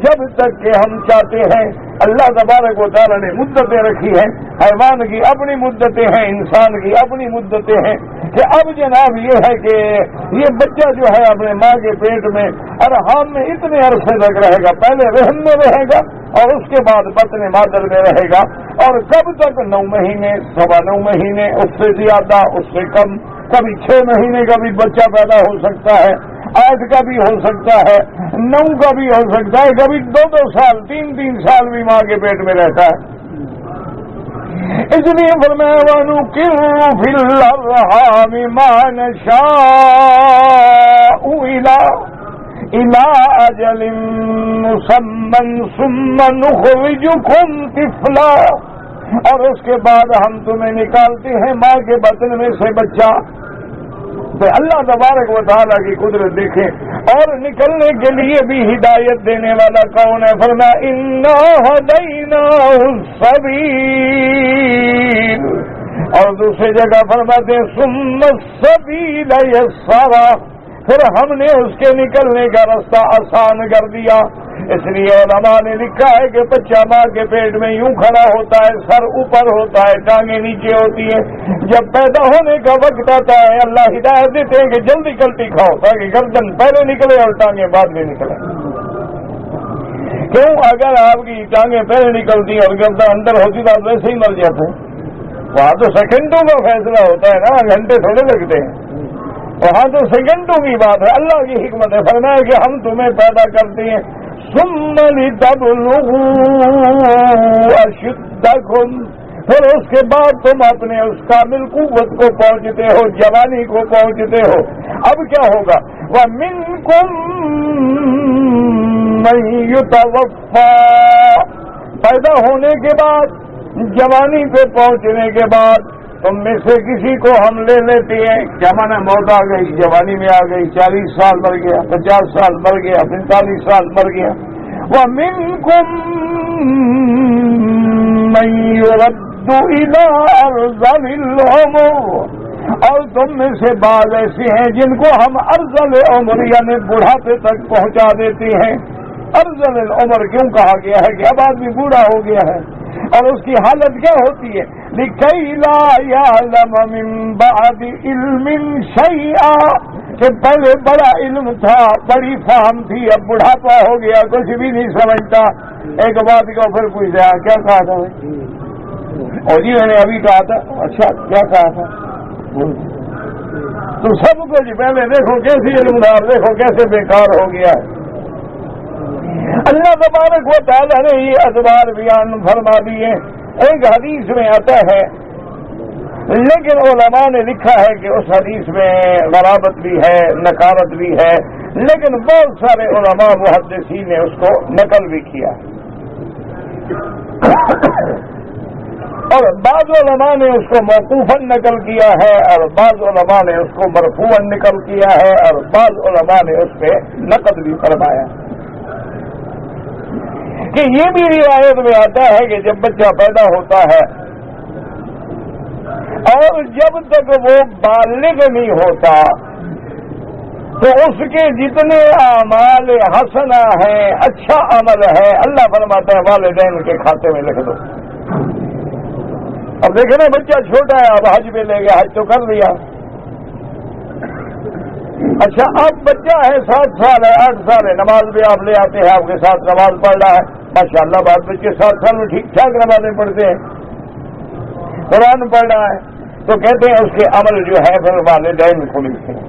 جب تک کہ ہم چاہتے ہیں. اللہ تبارک و تعالیٰ نے مدتیں رکھی ہیں، حیوان کی اپنی مدتیں ہیں، انسان کی اپنی مدتیں ہیں، کہ اب جناب یہ ہے کہ یہ بچہ جو ہے اپنے ماں کے پیٹ میں ارحام میں اتنے عرصے تک رہے گا، پہلے رحم میں رہے گا اور اس کے بعد بطن مادر میں رہے گا، اور کب تک 9 مہینے، 9.25 مہینے، اس سے زیادہ، اس سے کم، کبھی 6 مہینے کا بھی بچہ پیدا ہو سکتا ہے، 8 کا بھی ہو سکتا ہے، 9 کا بھی ہو سکتا ہے، کبھی 2 سال 3 سال بھی ماں کے پیٹ میں رہتا ہے۔ اس لیے فرمایا وَنُقِرُّ فِي الْأَرْحَامِ مَا نَشَاءُ إِلَىٰ أَجَلٍ مُّسَمًّى ثُمَّ نُخْرِجُكُمْ طِفْلًا، اور اس کے بعد ہم تمہیں نکالتے ہیں ماں کے بطن میں سے بچہ۔ تو اللہ تبارک و تعالیٰ کی قدرت دیکھیں، اور نکلنے کے لیے بھی ہدایت دینے والا کون ہے؟ فرمایا اِنَّا هَدَيْنَاهُ السَّبِيلَ، اور دوسری جگہ فرماتے ہیں ثُمَّ السَّبِيلَ يَسَّرَا، پھر ہم نے اس کے نکلنے کا راستہ آسان کر دیا۔ اس لیے علماء نے لکھا ہے کہ بچہ ماں کے پیٹ میں یوں کھڑا ہوتا ہے، سر اوپر ہوتا ہے، ٹانگیں نیچے ہوتی ہیں، جب پیدا ہونے کا وقت آتا ہے اللہ ہدایت دیتے ہیں کہ جلدی کلٹی کھاؤ تاکہ گردن پہلے نکلے اور ٹانگیں بعد میں نکلیں۔ کیوں؟ اگر آپ کی ٹانگیں پہلے نکلتی اور گردن اندر ہوتی تو آپ ویسے ہی مر جاتے ہیں۔ وہاں تو سیکنڈوں کا فیصلہ ہوتا ہے نا، گھنٹے تھوڑے لگتے ہیں، وہاں تو سیکنڈوں کی بات ہے۔ اللہ کی حکمت ہے، فرمایا کہ ہم تمہیں پیدا کرتے ہیں ثم لتبلغوا اشدکم، پھر اس کے بعد تم اپنے اس کامل قوت کو پہنچتے ہو، جوانی کو پہنچتے ہو۔ اب کیا ہوگا؟ وَمِنْكُمْ مَنْ يُتَوَفَّى، پیدا ہونے کے بعد، جوانی پہ پہنچنے کے بعد تم میں سے کسی کو ہم لے لیتے ہیں، کیا مانا موت آ گئی، جوانی میں آ گئی، 40 سال مر گیا، 50 سال مر گیا، 45 سال مر گیا۔ وَمِنْكُمْ مَنْ يُرَدُّ إِلَىٰ أَرْذَلِ الْعُمُرِ، اور تم میں سے بعض ایسے ہیں جن کو ہم ارذل عمر یعنی بڑھاپے تک پہنچا دیتے ہیں۔ ارذل العمر کیوں کہا گیا ہے کہ اب آدمی بوڑھا ہو گیا ہے، اور اس کی حالت کیا ہوتی ہے؟ لِكَيْ لَا يَعْلَمَ مِن بَعْدِ عِلْمٍ شَيْئًا، کہ پہلے بڑا علم تھا، بڑی فہم تھی، اب بڑھاپا ہو گیا، کچھ بھی نہیں سمجھتا۔ ایک بات کو پھر پوچھ رہا کیا کہا تھا؟ اور جی میں نے ابھی کہا تھا۔ اچھا کیا کہا تھا؟ تو سب کچھ پہلے دیکھو کیسی علمدار، دیکھو کیسے بیکار ہو گیا ہے۔ اللہ تبارک و تعالیٰ نے یہ ادوار بیان فرما دیے۔ ایک حدیث میں آتا ہے، لیکن علماء نے لکھا ہے کہ اس حدیث میں غرابت بھی ہے، نکارت بھی ہے، لیکن بہت سارے علماء محدثین نے اس کو نقل بھی کیا، اور بعض علماء نے اس کو موقوفاً نقل کیا ہے، اور بعض علماء نے اس کو مرفوعاً نقل کیا ہے، اور بعض علماء نے اس پہ نقد بھی فرمایا کہ یہ بھی روایت میں آتا ہے کہ جب بچہ پیدا ہوتا ہے اور جب تک وہ بالغ نہیں ہوتا تو اس کے جتنے اعمال حسنہ ہیں، اچھا عمل ہے، اللہ فرماتا ہے والدین کے کھاتے میں لکھ دو۔ اب دیکھیں نا بچہ چھوٹا ہے، اب حج پہ لے گیا، حج تو کر لیا۔ اچھا اب بچہ ہے 7 سال ہے، 8 سال ہے، نماز بھی آپ لے آتے ہیں، آپ کے ساتھ نماز پڑھ رہا ہے، ماشاءاللہ بات بچے 7 سال میں ٹھیک ٹھاک نمازیں پڑھتے ہیں، قرآن پڑھ رہا ہے، تو کہتے ہیں اس کے عمل جو ہے پھر والدین کو ملتے ہیں۔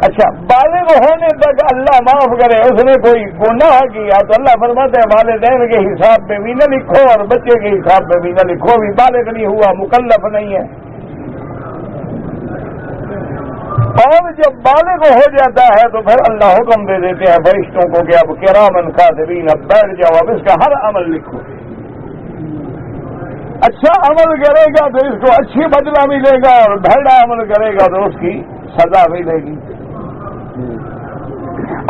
اچھا بالغ ہونے تک اللہ معاف کرے اس نے کوئی گناہ کیا تو اللہ فرماتا ہے والدین کے حساب میں بھی نہ لکھو اور بچے کے حساب میں بھی نہ لکھو، ابھی بالغ نہیں ہوا، مکلف نہیں ہے۔ اور جب بالغ ہو جاتا ہے تو پھر اللہ حکم دے دیتے ہیں فرشتوں کو کہ اب کرامن کاتبین، اب بیٹھ جاؤ، اب اس کا ہر عمل لکھو۔ اچھا عمل کرے گا تو اس کو اچھی بدلہ ملے گا، اور بھڑا عمل کرے گا تو اس کی سزا ملے گی۔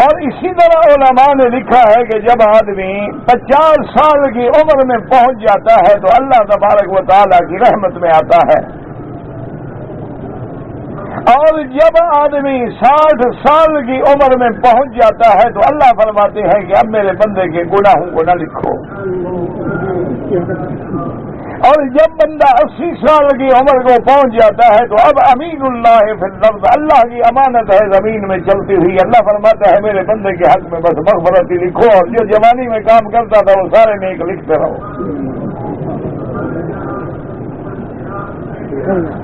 اور اسی طرح علماء نے لکھا ہے کہ جب آدمی 50 سال کی عمر میں پہنچ جاتا ہے تو اللہ تبارک و تعالیٰ کی رحمت میں آتا ہے، اور جب آدمی 60 سال کی عمر میں پہنچ جاتا ہے تو اللہ فرماتے ہیں کہ اب میرے بندے کے گناہوں کو نہ لکھو. اور جب بندہ 80 سال کی عمر کو پہنچ جاتا ہے تو اب امین اللہ فی الارض، اللہ کی امانت ہے زمین میں چلتی ہوئی. اللہ فرماتا ہے میرے بندے کے حق میں بس مغفرت ہی لکھو، اور جو جوانی میں کام کرتا تھا وہ سارے نیک لکھتے رہو.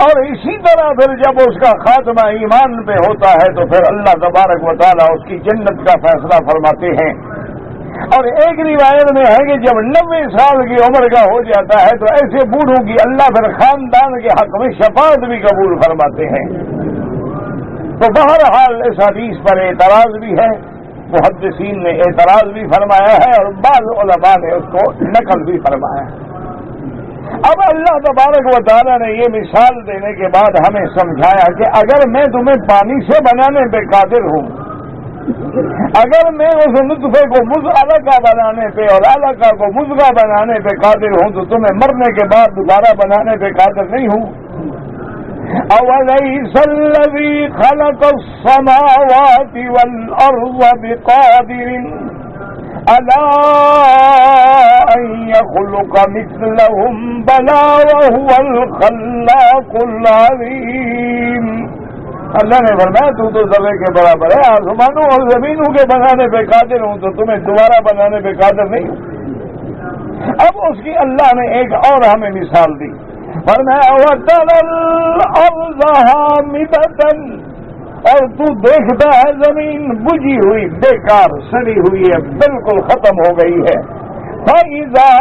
اور اسی طرح پھر جب اس کا خاتمہ ایمان پہ ہوتا ہے تو پھر اللہ تبارک و تعالیٰ اس کی جنت کا فیصلہ فرماتے ہیں. اور ایک روایت میں ہے کہ جب 90 سال کی عمر کا ہو جاتا ہے تو ایسے بوڑھوں کی اللہ پھر خاندان کے حق میں شفاعت بھی قبول فرماتے ہیں. تو بہرحال اس حدیث پر اعتراض بھی ہے، محدثین نے اعتراض بھی فرمایا ہے اور بعض علماء نے اس کو نقل بھی فرمایا ہے. اب اللہ تبارک و تعالیٰ نے یہ مثال دینے کے بعد ہمیں سمجھایا کہ اگر میں تمہیں پانی سے بنانے پہ قادر ہوں، اگر میں اس نطفے کو علقہ بنانے پہ اور علقہ کو مضغہ بنانے پہ قادر ہوں تو تمہیں مرنے کے بعد دوبارہ بنانے پہ قادر نہیں ہوں. أَوَلَيْسَ الَّذِي خَلَقَ السَّمَاوَاتِ وَالْأَرْضَ بِقَادِرٍ عَلَىٰ أَن يَخْلُقَ مِثْلَهُم بَلَىٰ وَهُوَ الْخَلَّاقُ الْعَلِيمُ. اللہ نے فرمایا تو ذرے کے برابر ہے، آسمانوں اور زمینوں کے بنانے پہ قادر ہوں تو تمہیں دوبارہ بنانے پہ قادر نہیں ہوں. اب اس کی اللہ نے ایک اور ہمیں مثال دی، فرمایا وَتَرَى الْأَرْضَ هَامِدَةً، اور تو دیکھتا ہے زمین بجھی ہوئی، بیکار سڑی ہوئی ہے، بالکل ختم ہو گئی ہے. فَإِذَا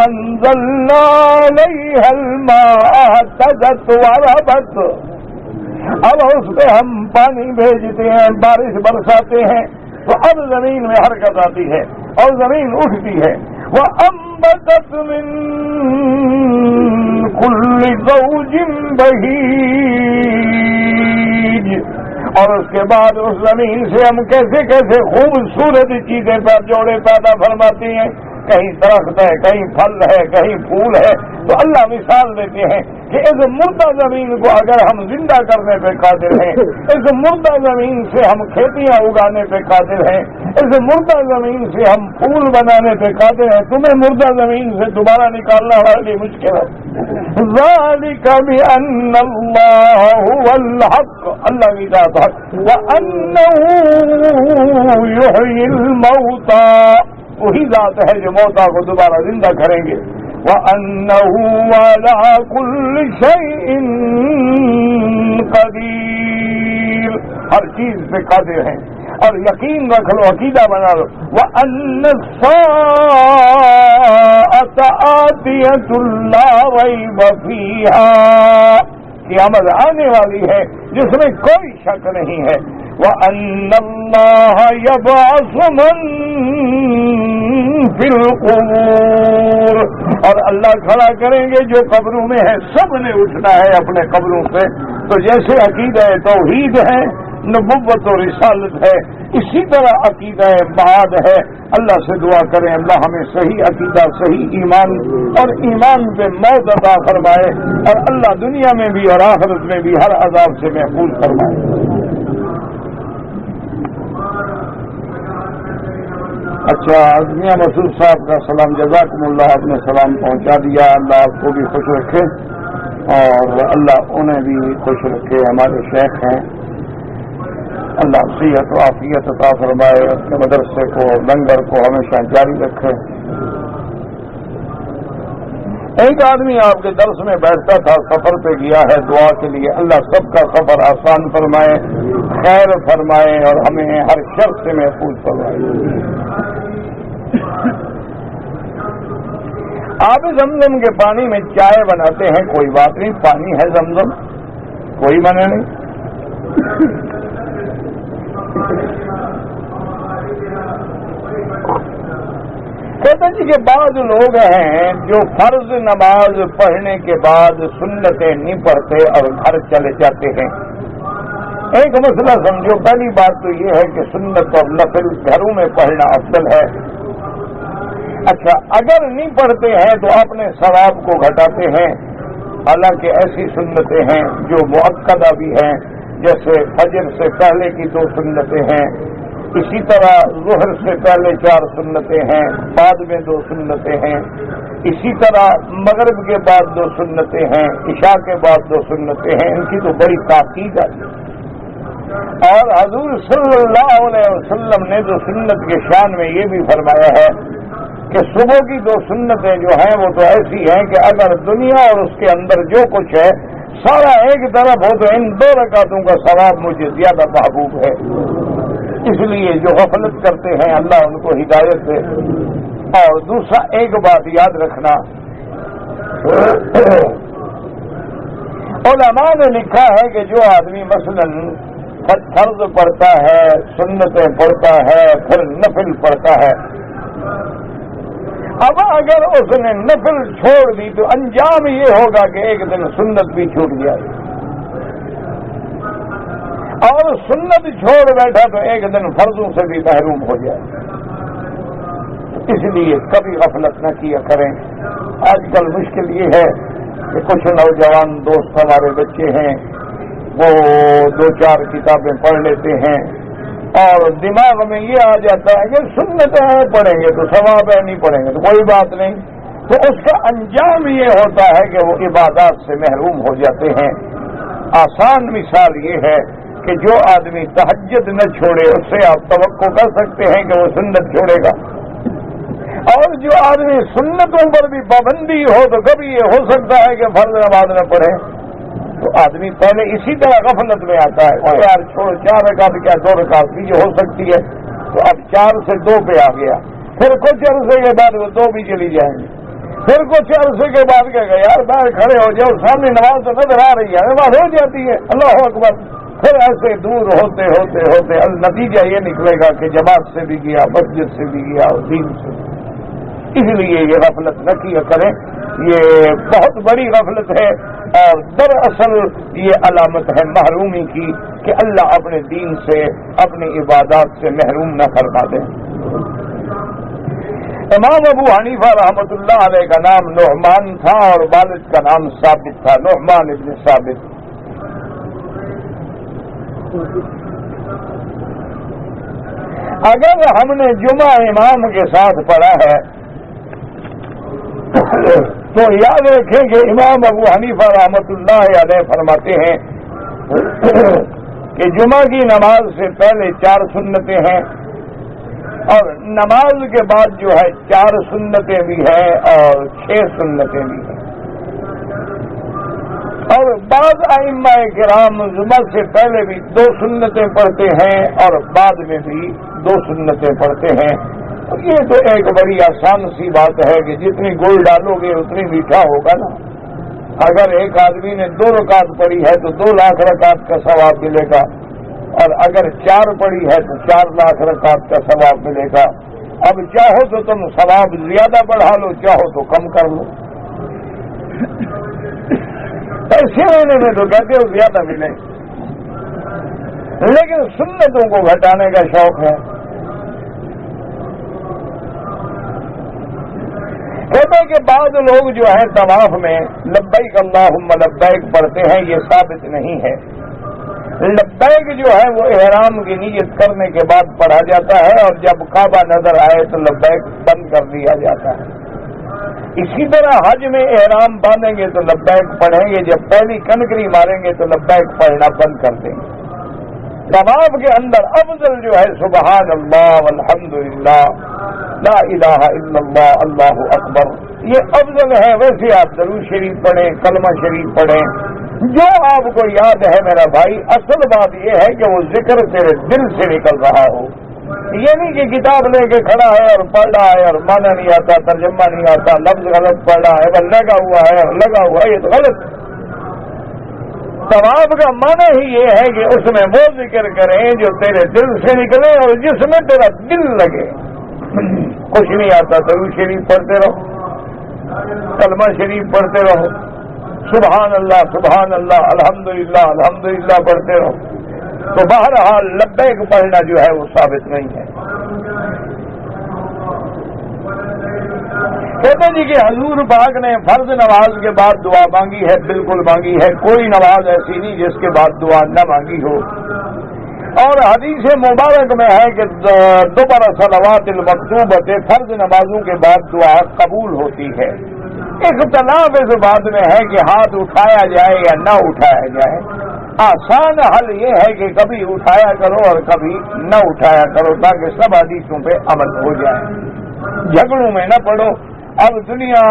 أَنزَلْنَا عَلَيْهَا الْمَاءَ اهْتَزَّتْ وَرَبَتْ، اب اس پہ ہم پانی بھیجتے ہیں، بارش برساتے ہیں تو اب زمین میں حرکت آتی ہے اور زمین اٹھتی ہے. وَأَنبَتَتْ مِن كُلِّ زَوْجٍ بَهِيجٍ، اور اس کے بعد اس زمین سے ہم کیسے کیسے خوبصورت چیزیں پر جوڑے پیدا فرماتے ہیں. کہیں درخت ہے، کہیں پھل ہے، کہیں پھول ہے. تو اللہ مثال دیتے ہیں کہ اس مردہ زمین کو اگر ہم زندہ کرنے پہ قادر ہیں، اس مردہ زمین سے ہم کھیتیاں اگانے پہ قادر ہیں، اس مردہ زمین سے ہم پھول بنانے پہ قادر ہیں، تمہیں مردہ زمین سے دوبارہ نکالنا ہمارے لیے مشکل ہے. ذَلِكَ بِأَنَّ اللَّهَ هُوَ الْحَقُّ، اللہ کی ذات حق، وَأَنَّهُ يُحْيِي الْمَوْتَى، وہی ذات ہے جو موتى کو دوبارہ زندہ کریں گے. وَأَنَّهُ عَلَىٰ كُلِّ شَيْءٍ قَدِيرٌ، ہر چیز پہ قادر ہیں. اور یقین رکھ لو، عقیدہ بنا لو، وَأَنَّ السَّاعَةَ آتِيَةٌ لَا رَيْبَ فِيهَا، قیامت آنے والی ہے جس میں کوئی شک نہیں ہے. وَأَنَّ اللَّهَ يَبْعَثُ مَن فِي الْقُبُورِ، اور اللہ کھڑا کریں گے جو قبروں میں ہے. سب نے اٹھنا ہے اپنے قبروں سے. تو جیسے عقیدہ توحید ہے، نبوت و رسالت ہے، اسی طرح عقیدہ بعد ہے. اللہ سے دعا کریں اللہ ہمیں صحیح عقیدہ، صحیح ایمان اور ایمان پہ موت عطا فرمائے، اور اللہ دنیا میں بھی اور آخرت میں بھی ہر عذاب سے محفوظ فرمائے. اچھا، میاں مسعود صاحب کا سلام، جزاکم اللہ، آپ نے سلام پہنچا دیا. اللہ آپ کو بھی خوش رکھے اور اللہ انہیں بھی خوش رکھے. ہمارے شیخ ہیں، اللہ صحت و عافیت عطا فرمائے، اپنے مدرسے کو لنگر کو ہمیشہ جاری رکھے. ایک آدمی آپ کے درس میں بیٹھتا تھا، سفر پہ گیا ہے، دعا کے لیے. اللہ سب کا سفر آسان فرمائے، خیر فرمائے اور ہمیں ہر شر سے محفوظ فرمائے. آپ زمزم کے پانی میں چائے بناتے ہیں، کوئی بات نہیں، پانی ہے زمزم، کوئی منع نہیں. کہتے جی کہ بعض لوگ ہیں جو فرض نماز پڑھنے کے بعد سنتیں نہیں پڑھتے اور گھر چلے جاتے ہیں. ایک مسئلہ سمجھو، پہلی بات تو یہ ہے کہ سنت اور نفل گھروں میں پڑھنا افضل ہے. اچھا، اگر نہیں پڑھتے ہیں تو اپنے ثواب کو گھٹاتے ہیں. حالانکہ ایسی سنتیں ہیں جو مؤکدہ بھی ہیں، جیسے فجر سے پہلے کی 2 سنتیں ہیں، اسی طرح ظہر سے پہلے 4 سنتیں ہیں، بعد میں 2 سنتیں ہیں، اسی طرح مغرب کے بعد 2 سنتیں ہیں، عشاء کے بعد 2 سنتیں ہیں۔ ان کی تو بڑی تاکید ہے۔ اور حضور صلی اللہ علیہ وسلم نے جو سنت کے شان میں یہ بھی فرمایا ہے کہ صبح کی 2 سنتیں جو ہیں وہ تو ایسی ہیں کہ اگر دنیا اور اس کے اندر جو کچھ ہے سارا ایک طرف ہو تو ان 2 رکعتوں کا ثواب مجھے زیادہ محبوب ہے۔ اس لیے جو غفلت کرتے ہیں اللہ ان کو ہدایت دے۔ اور دوسرا ایک بات یاد رکھنا، علماء نے لکھا ہے کہ جو آدمی مثلاً فرض پڑھتا ہے، سنتیں پڑھتا ہے، پھر نفل پڑھتا ہے، اب اگر اس نے نفل چھوڑ دی تو انجام یہ ہوگا کہ ایک دن سنت بھی چھوٹ جائے، اور سنت چھوڑ بیٹھا تو ایک دن فرضوں سے بھی محروم ہو جائے۔ اس لیے کبھی غفلت نہ کیا کریں۔ آج کل مشکل یہ ہے کہ کچھ نوجوان دوست ہمارے بچے ہیں، وہ 2-4 کتابیں پڑھ لیتے ہیں اور دماغ میں یہ آ جاتا ہے کہ سنتیں ہیں پڑھیں گے تو ثواب ہے، نہیں پڑھیں گے تو کوئی بات نہیں، تو اس کا انجام یہ ہوتا ہے کہ وہ عبادات سے محروم ہو جاتے ہیں۔ آسان مثال یہ ہے کہ جو آدمی تہجد نہ چھوڑے اس سے آپ توقع کر سکتے ہیں کہ وہ سنت چھوڑے گا، اور جو آدمی سنتوں پر بھی پابندی ہو تو کبھی یہ ہو سکتا ہے کہ فرض نماز نہ پڑھے، تو آدمی پہلے اسی طرح غفلت میں آتا ہے، اور یار چھوڑ 4 رکعت کیا 2 رکعت بھی جو ہو سکتی ہے، تو اب 4 سے 2 پہ آ گیا، پھر کچھ عرصے کے بعد وہ 2 بھی چلی جائیں گی، پھر کچھ عرصے کے بعد کہے گا یار باہر کھڑے ہو جاؤ، سامنے نماز تو نظر آ رہی ہے، نماز ہو جاتی ہے، اللہ اکبر، پھر ایسے دور ہوتے ہوتے ہوتے نتیجہ یہ نکلے گا کہ جماعت سے بھی گیا، مسجد سے بھی گیا اور دین سے بھی۔ اس لیے یہ غفلت نہ کیا کریں، یہ بہت بڑی غفلت ہے، اور دراصل یہ علامت ہے محرومی کی کہ اللہ اپنے دین سے، اپنی عبادات سے محروم نہ فرما دے۔ امام ابو حنیفہ رحمۃ اللہ علیہ کا نام نعمان تھا اور والد کا نام ثابت تھا، نعمان ابن ثابت۔ اگر ہم نے جمعہ امام کے ساتھ پڑھا ہے تو یاد رکھیں کہ امام ابو حنیفہ رحمۃ اللہ علیہ فرماتے ہیں کہ جمعہ کی نماز سے پہلے 4 سنتیں ہیں، اور نماز کے بعد جو ہے 4 سنتیں بھی ہیں اور 6 سنتیں بھی ہیں، اور بعض ائمہ کرام جمعہ سے پہلے بھی 2 سنتیں پڑھتے ہیں اور بعد میں بھی 2 سنتیں پڑھتے ہیں۔ یہ تو ایک بڑی آسان سی بات ہے کہ جتنی گل ڈالو گے اتنی میٹھا ہوگا نا۔ اگر ایک آدمی نے 2 رکعت پڑھی ہے تو 2 لاکھ رکعت کا ثواب ملے گا، اور اگر 4 پڑھی ہے تو 4 لاکھ رکعت کا ثواب ملے گا۔ اب چاہو تو تم ثواب زیادہ بڑھا لو، چاہو تو کم کر لو، پیسے لینے میں تو کہتے ہو زیادہ ملے، لیکن سنتوں کو گھٹانے کا شوق ہے۔ کہتے ہیں کہ بعض لوگ جو ہیں طواف میں لبیک اللہم لبیک پڑھتے ہیں، یہ ثابت نہیں ہے۔ لبیک جو ہے وہ احرام کی نیت کرنے کے بعد پڑھا جاتا ہے، اور جب کعبہ نظر آئے تو لبیک بند کر دیا جاتا ہے۔ اسی طرح حج میں احرام باندھیں گے تو لبیک پڑھیں گے، جب پہلی کنکری ماریں گے تو لبیک پڑھنا بند کر دیں گے۔ طواف کے اندر افضل جو ہے سبحان اللہ والحمدللہ لا الہ الا اللہ اللہ اکبر، یہ افضل ہے۔ ویسے آپ درود شریف پڑھیں، کلمہ شریف پڑھیں، جو آپ کو یاد ہے میرا بھائی۔ اصل بات یہ ہے کہ وہ ذکر تیرے دل سے نکل رہا ہو، یہ نہیں کہ کتاب لے کے کھڑا ہے اور پڑھ رہا ہے اور معنی نہیں آتا، ترجمہ نہیں آتا، لفظ غلط پڑھ رہا ہے، بس لگا ہوا ہے اور لگا ہوا ہے، یہ تو غلط۔ ثواب کا معنی ہی یہ ہے کہ اس میں وہ ذکر کریں جو تیرے دل سے نکلے اور جس میں تیرا دل لگے۔ کچھ نہیں آتا درود شریف پڑھتے رہو، کلمہ شریف پڑھتے رہو، سبحان اللہ الحمدللہ الحمدللہ پڑھتے رہو، تو بہرحال لبیک پڑھنا جو ہے وہ ثابت نہیں ہے۔ کہتے جی کہ حضور پاک نے فرض نماز کے بعد دعا مانگی ہے، بالکل مانگی ہے، کوئی نماز ایسی نہیں جس کے بعد دعا نہ مانگی ہو۔ اور حدیث مبارک میں ہے کہ دوبارہ صلوات المکتوبۃ، فرض نمازوں کے بعد دعا قبول ہوتی ہے۔ اختلاف اس بات میں ہے کہ ہاتھ اٹھایا جائے یا نہ اٹھایا جائے۔ آسان حل یہ ہے کہ کبھی اٹھایا کرو اور کبھی نہ اٹھایا کرو، تاکہ سب حدیثوں پہ عمل ہو جائے، جھگڑوں میں نہ پڑو۔ اب دنیا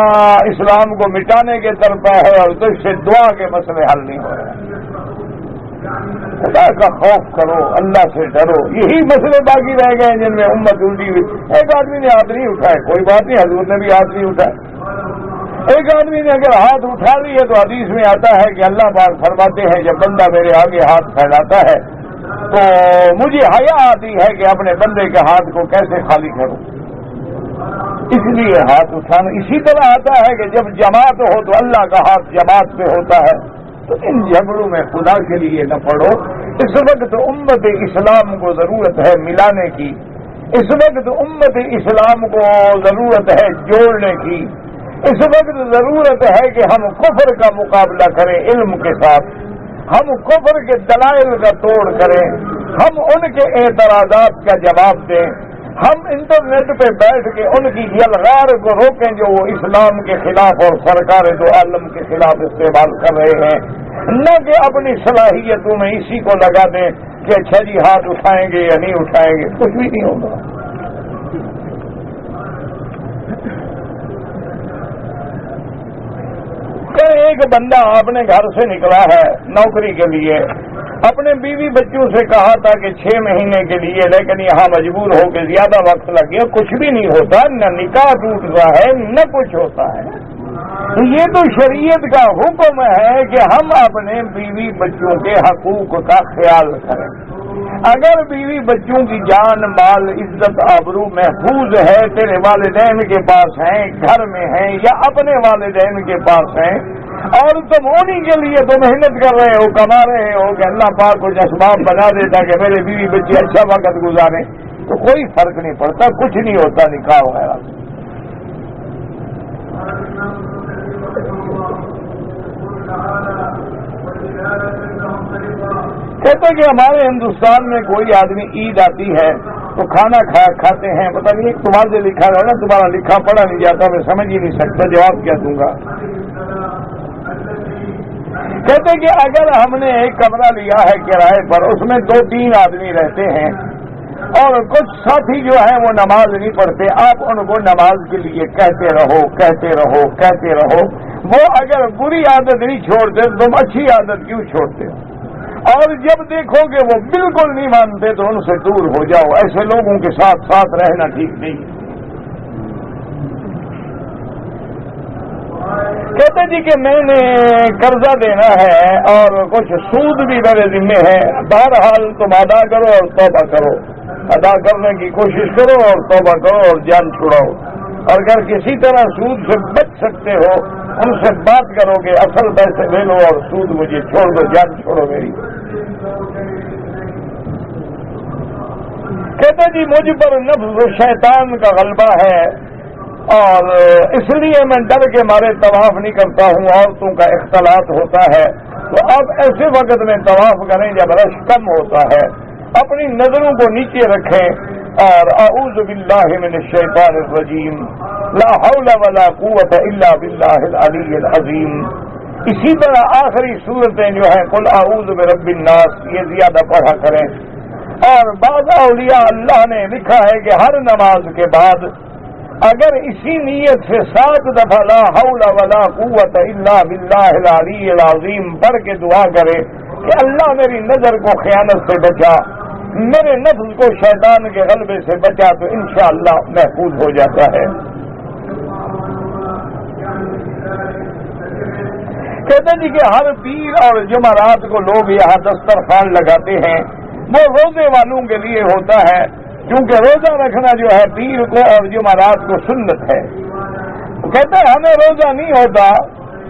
اسلام کو مٹانے کے طرف ہے اور تو اس سے دعا کے مسئلے حل نہیں ہو رہے۔ خدا کا خوف کرو، اللہ سے ڈرو، یہی مسئلے باقی رہ گئے ہیں جن میں امت الٹی ہوئی۔ ایک آدمی نے ہاتھ نہیں اٹھائے، کوئی بات نہیں، حضور نے بھی ہاتھ نہیں اٹھائے۔ ایک آدمی نے اگر ہاتھ اٹھا لیے تو حدیث میں آتا ہے کہ اللہ پاک فرماتے ہیں جب بندہ میرے آگے ہاتھ پھیلاتا ہے تو مجھے حیا آتی ہے کہ اپنے بندے کے ہاتھ کو کیسے خالی کروں، اس لیے ہاتھ اٹھانا۔ اسی طرح آتا ہے کہ جب جماعت ہو تو اللہ کا ہاتھ جماعت پہ ہوتا ہے، تو ان جھگڑوں میں خدا کے لیے نہ پڑو۔ اس وقت امت اسلام کو ضرورت ہے ملانے کی، اس وقت امت اسلام کو ضرورت ہے جوڑنے کی، اس وقت ضرورت ہے کہ ہم کفر کا مقابلہ کریں علم کے ساتھ، ہم کفر کے دلائل کا توڑ کریں، ہم ان کے اعتراضات کا جواب دیں، ہم انٹرنیٹ پہ بیٹھ کے ان کی یلغار کو روکیں جو وہ اسلام کے خلاف اور سرکار دو عالم کے خلاف استعمال کر رہے ہیں، نہ کہ اپنی صلاحیتوں میں اسی کو لگا دیں کہ اچھا جی ہاتھ اٹھائیں گے یا نہیں اٹھائیں گے، کچھ بھی نہیں ہوگا۔ ایک بندہ اپنے گھر سے نکلا ہے نوکری کے لیے، اپنے بیوی بچوں سے کہا تھا کہ 6 مہینے کے لیے، لیکن یہاں مجبور ہو کے زیادہ وقت لگ گیا، کچھ بھی نہیں ہوتا، نہ نکاح ٹوٹتا ہے نہ کچھ ہوتا ہے۔ یہ تو شریعت کا حکم ہے کہ ہم اپنے بیوی بچوں کے حقوق کا خیال کریں۔ اگر بیوی بچوں کی جان مال عزت آبرو محفوظ ہے، تیرے والدین کے پاس ہیں، گھر میں ہیں یا اپنے والدین کے پاس ہیں، اور تم انہی کے لیے تو محنت کر رہے ہو، کما رہے ہو کہ اللہ پاک کچھ اسباب بنا دیتا کہ میرے بیوی بچے اچھا وقت گزاریں، تو کوئی فرق نہیں پڑتا، کچھ نہیں ہوتا نکاح وغیرہ۔ کہتے کہ ہمارے ہندوستان میں کوئی آدمی عید آتی ہے تو کھانا کھاتے ہیں، پتہ نہیں تمہارے لکھا رہا نا، تمہارا لکھا پڑھا نہیں جاتا، میں سمجھ ہی نہیں سکتا، جواب کیا دوں گا۔ کہتے کہ اگر ہم نے ایک کمرہ لیا ہے کرائے پر، اس میں 2-3 آدمی رہتے ہیں اور کچھ ساتھی جو ہیں وہ نماز نہیں پڑھتے، آپ ان کو نماز کے لیے کہتے رہو کہتے رہو کہتے رہو، وہ اگر بری عادت نہیں چھوڑتے تو تم اچھی عادت کیوں چھوڑتے ہو؟ اور جب دیکھو کہ وہ بالکل نہیں مانتے تو ان سے دور ہو جاؤ، ایسے لوگوں کے ساتھ ساتھ رہنا ٹھیک نہیں۔ کہتے جی کہ میں نے قرضہ دینا ہے اور کچھ سود بھی میرے ذمے ہے، بہرحال تم ادا کرو اور توبہ کرو، ادا کرنے کی کوشش کرو اور توبہ کرو اور جان چھڑاؤ، اور اگر کسی طرح سود سے بچ سکتے ہو ان سے بات کرو کہ اصل پیسے لے لو اور سود مجھے چھوڑ دو، جان چھوڑو میری۔ کہتے جی مجھ پر نفس و شیطان کا غلبہ ہے اور اس لیے میں ڈر کے مارے طواف نہیں کرتا ہوں، عورتوں کا اختلاط ہوتا ہے، تو اب ایسے وقت میں طواف کریں جب رش کم ہوتا ہے، اپنی نظروں کو نیچے رکھیں اور اعوذ باللہ من الشیطان الرجیم، لا حول ولا قوت الا باللہ العلی العظیم۔ اسی طرح آخری صورتیں جو ہیں قل اعوذ برب الناس، یہ زیادہ پڑھا کریں۔ اور بعض اولیاء اللہ نے لکھا ہے کہ ہر نماز کے بعد اگر اسی نیت سے 7 دفعہ لا حول ولا قوت الا باللہ العلی العظیم پڑھ کے دعا کرے کہ اللہ میری نظر کو خیانت سے بچا، میرے نفس کو شیطان کے غلبے سے بچا، تو انشاءاللہ محفوظ ہو جاتا ہے۔ کہتے جی کہ ہر پیر اور جمعرات کو لوگ یہاں دسترخوان لگاتے ہیں، وہ روزے والوں کے لیے ہوتا ہے، کیونکہ روزہ رکھنا جو ہے پیر کو اور جمعرات کو سنت ہے۔ کہتے ہیں ہمیں روزہ نہیں ہوتا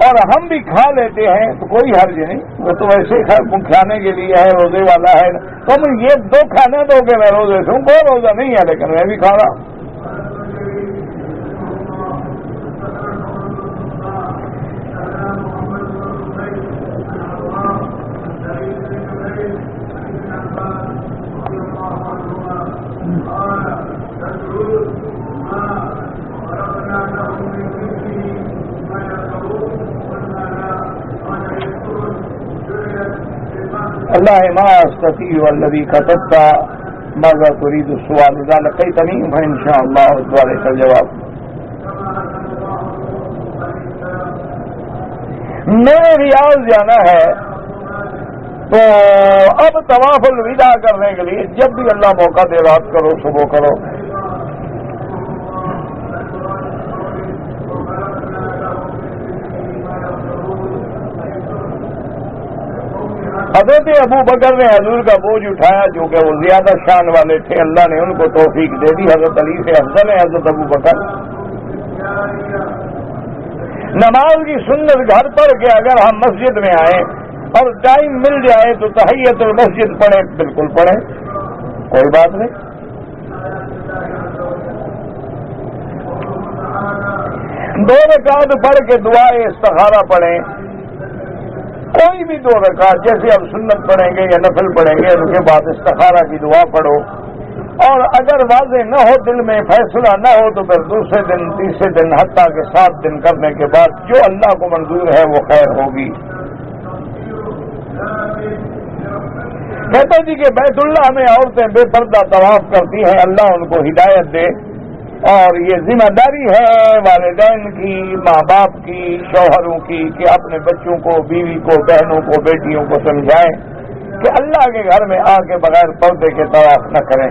اور ہم بھی کھا لیتے ہیں تو کوئی حرج نہیں، وہ تو ویسے کھانے کے لیے ہے، روزے والا ہے، تم یہ 2 کھانا دو کہ میں روزے سے ہوں، کوئی روزہ نہیں ہے لیکن میں بھی کھا رہا ہوں۔ اللہ ما استطيع والذي كتبت ماذا تريد السؤال اذا لقيتني فان شاء الله دوبارہ کا جواب. میں ریاض جانا ہے تو اب طواف الوداع کرنے کے لیے جب بھی اللہ موقع دے رات کرو صبح کرو. حضرت ابو بکر نے حضور کا بوجھ اٹھایا جو کہ وہ زیادہ شان والے تھے, اللہ نے ان کو توفیق دے دی. حضرت علی سے افضل ہے حضرت ابو بکر. نماز کی سنت گھر پر کہ اگر ہم مسجد میں آئیں اور ٹائم مل جائے تو تحیت المسجد پڑھیں, بالکل پڑھیں, کوئی بات نہیں. دو رکعت پڑھ کے دعائے استخارہ پڑھیں, کوئی بھی 2 رکعت جیسے اب سنت پڑھیں گے یا نفل پڑھیں گے ان کے بعد استخارہ کی دعا پڑھو. اور اگر واضح نہ ہو دل میں فیصلہ نہ ہو تو پھر دوسرے دن تیسرے دن حتیٰ کہ 7 دن کرنے کے بعد جو اللہ کو منظور ہے وہ خیر ہوگی. کہتے جی کہ بیت اللہ میں عورتیں بے پردہ طواف کرتی ہیں, اللہ ان کو ہدایت دے. اور یہ ذمہ داری ہے والدین کی, ماں باپ کی, شوہروں کی کہ اپنے بچوں کو, بیوی کو, بہنوں کو, بیٹیوں کو سمجھائیں کہ اللہ کے گھر میں آ کے بغیر پردے کے طواف نہ کریں.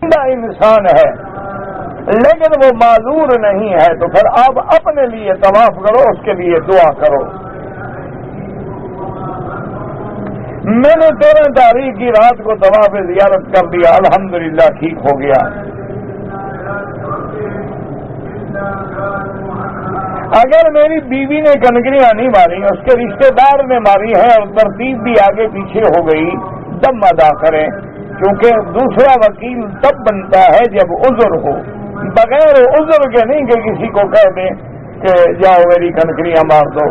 زندہ انسان ہے لیکن وہ معذور نہیں ہے تو پھر آپ اپنے لیے طواف کرو, اس کے لیے دعا کرو. میں نے 13 تاریخ کی رات کو طواف زیارت کر دیا, الحمدللہ ٹھیک ہو گیا. اگر میری بیوی نے کنکریاں نہیں ماری, اس کے رشتہ دار نے ماری ہے اور ترتیب بھی آگے پیچھے ہو گئی, دم ادا کریں, کیونکہ دوسرا وکیل تب بنتا ہے جب عذر ہو. بغیر عذر کے نہیں کہ کسی کو کہہ دیں کہ جاؤ میری کنکریاں مار دو.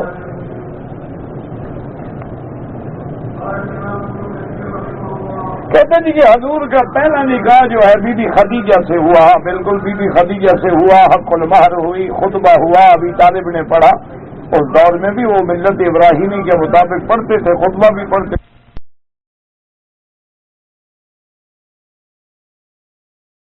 کہتے جی کہ حضور کا پہلا نکاح جو ہے بی بی خدیجہ سے ہوا, بالکل بی بی خدیجہ سے ہوا, حق المہر ہوئی, خطبہ ہوا, ابی طالب نے پڑھا. اس دور میں بھی وہ ملت ابراہیمی کے مطابق پڑھتے تھے, خطبہ بھی پڑھتے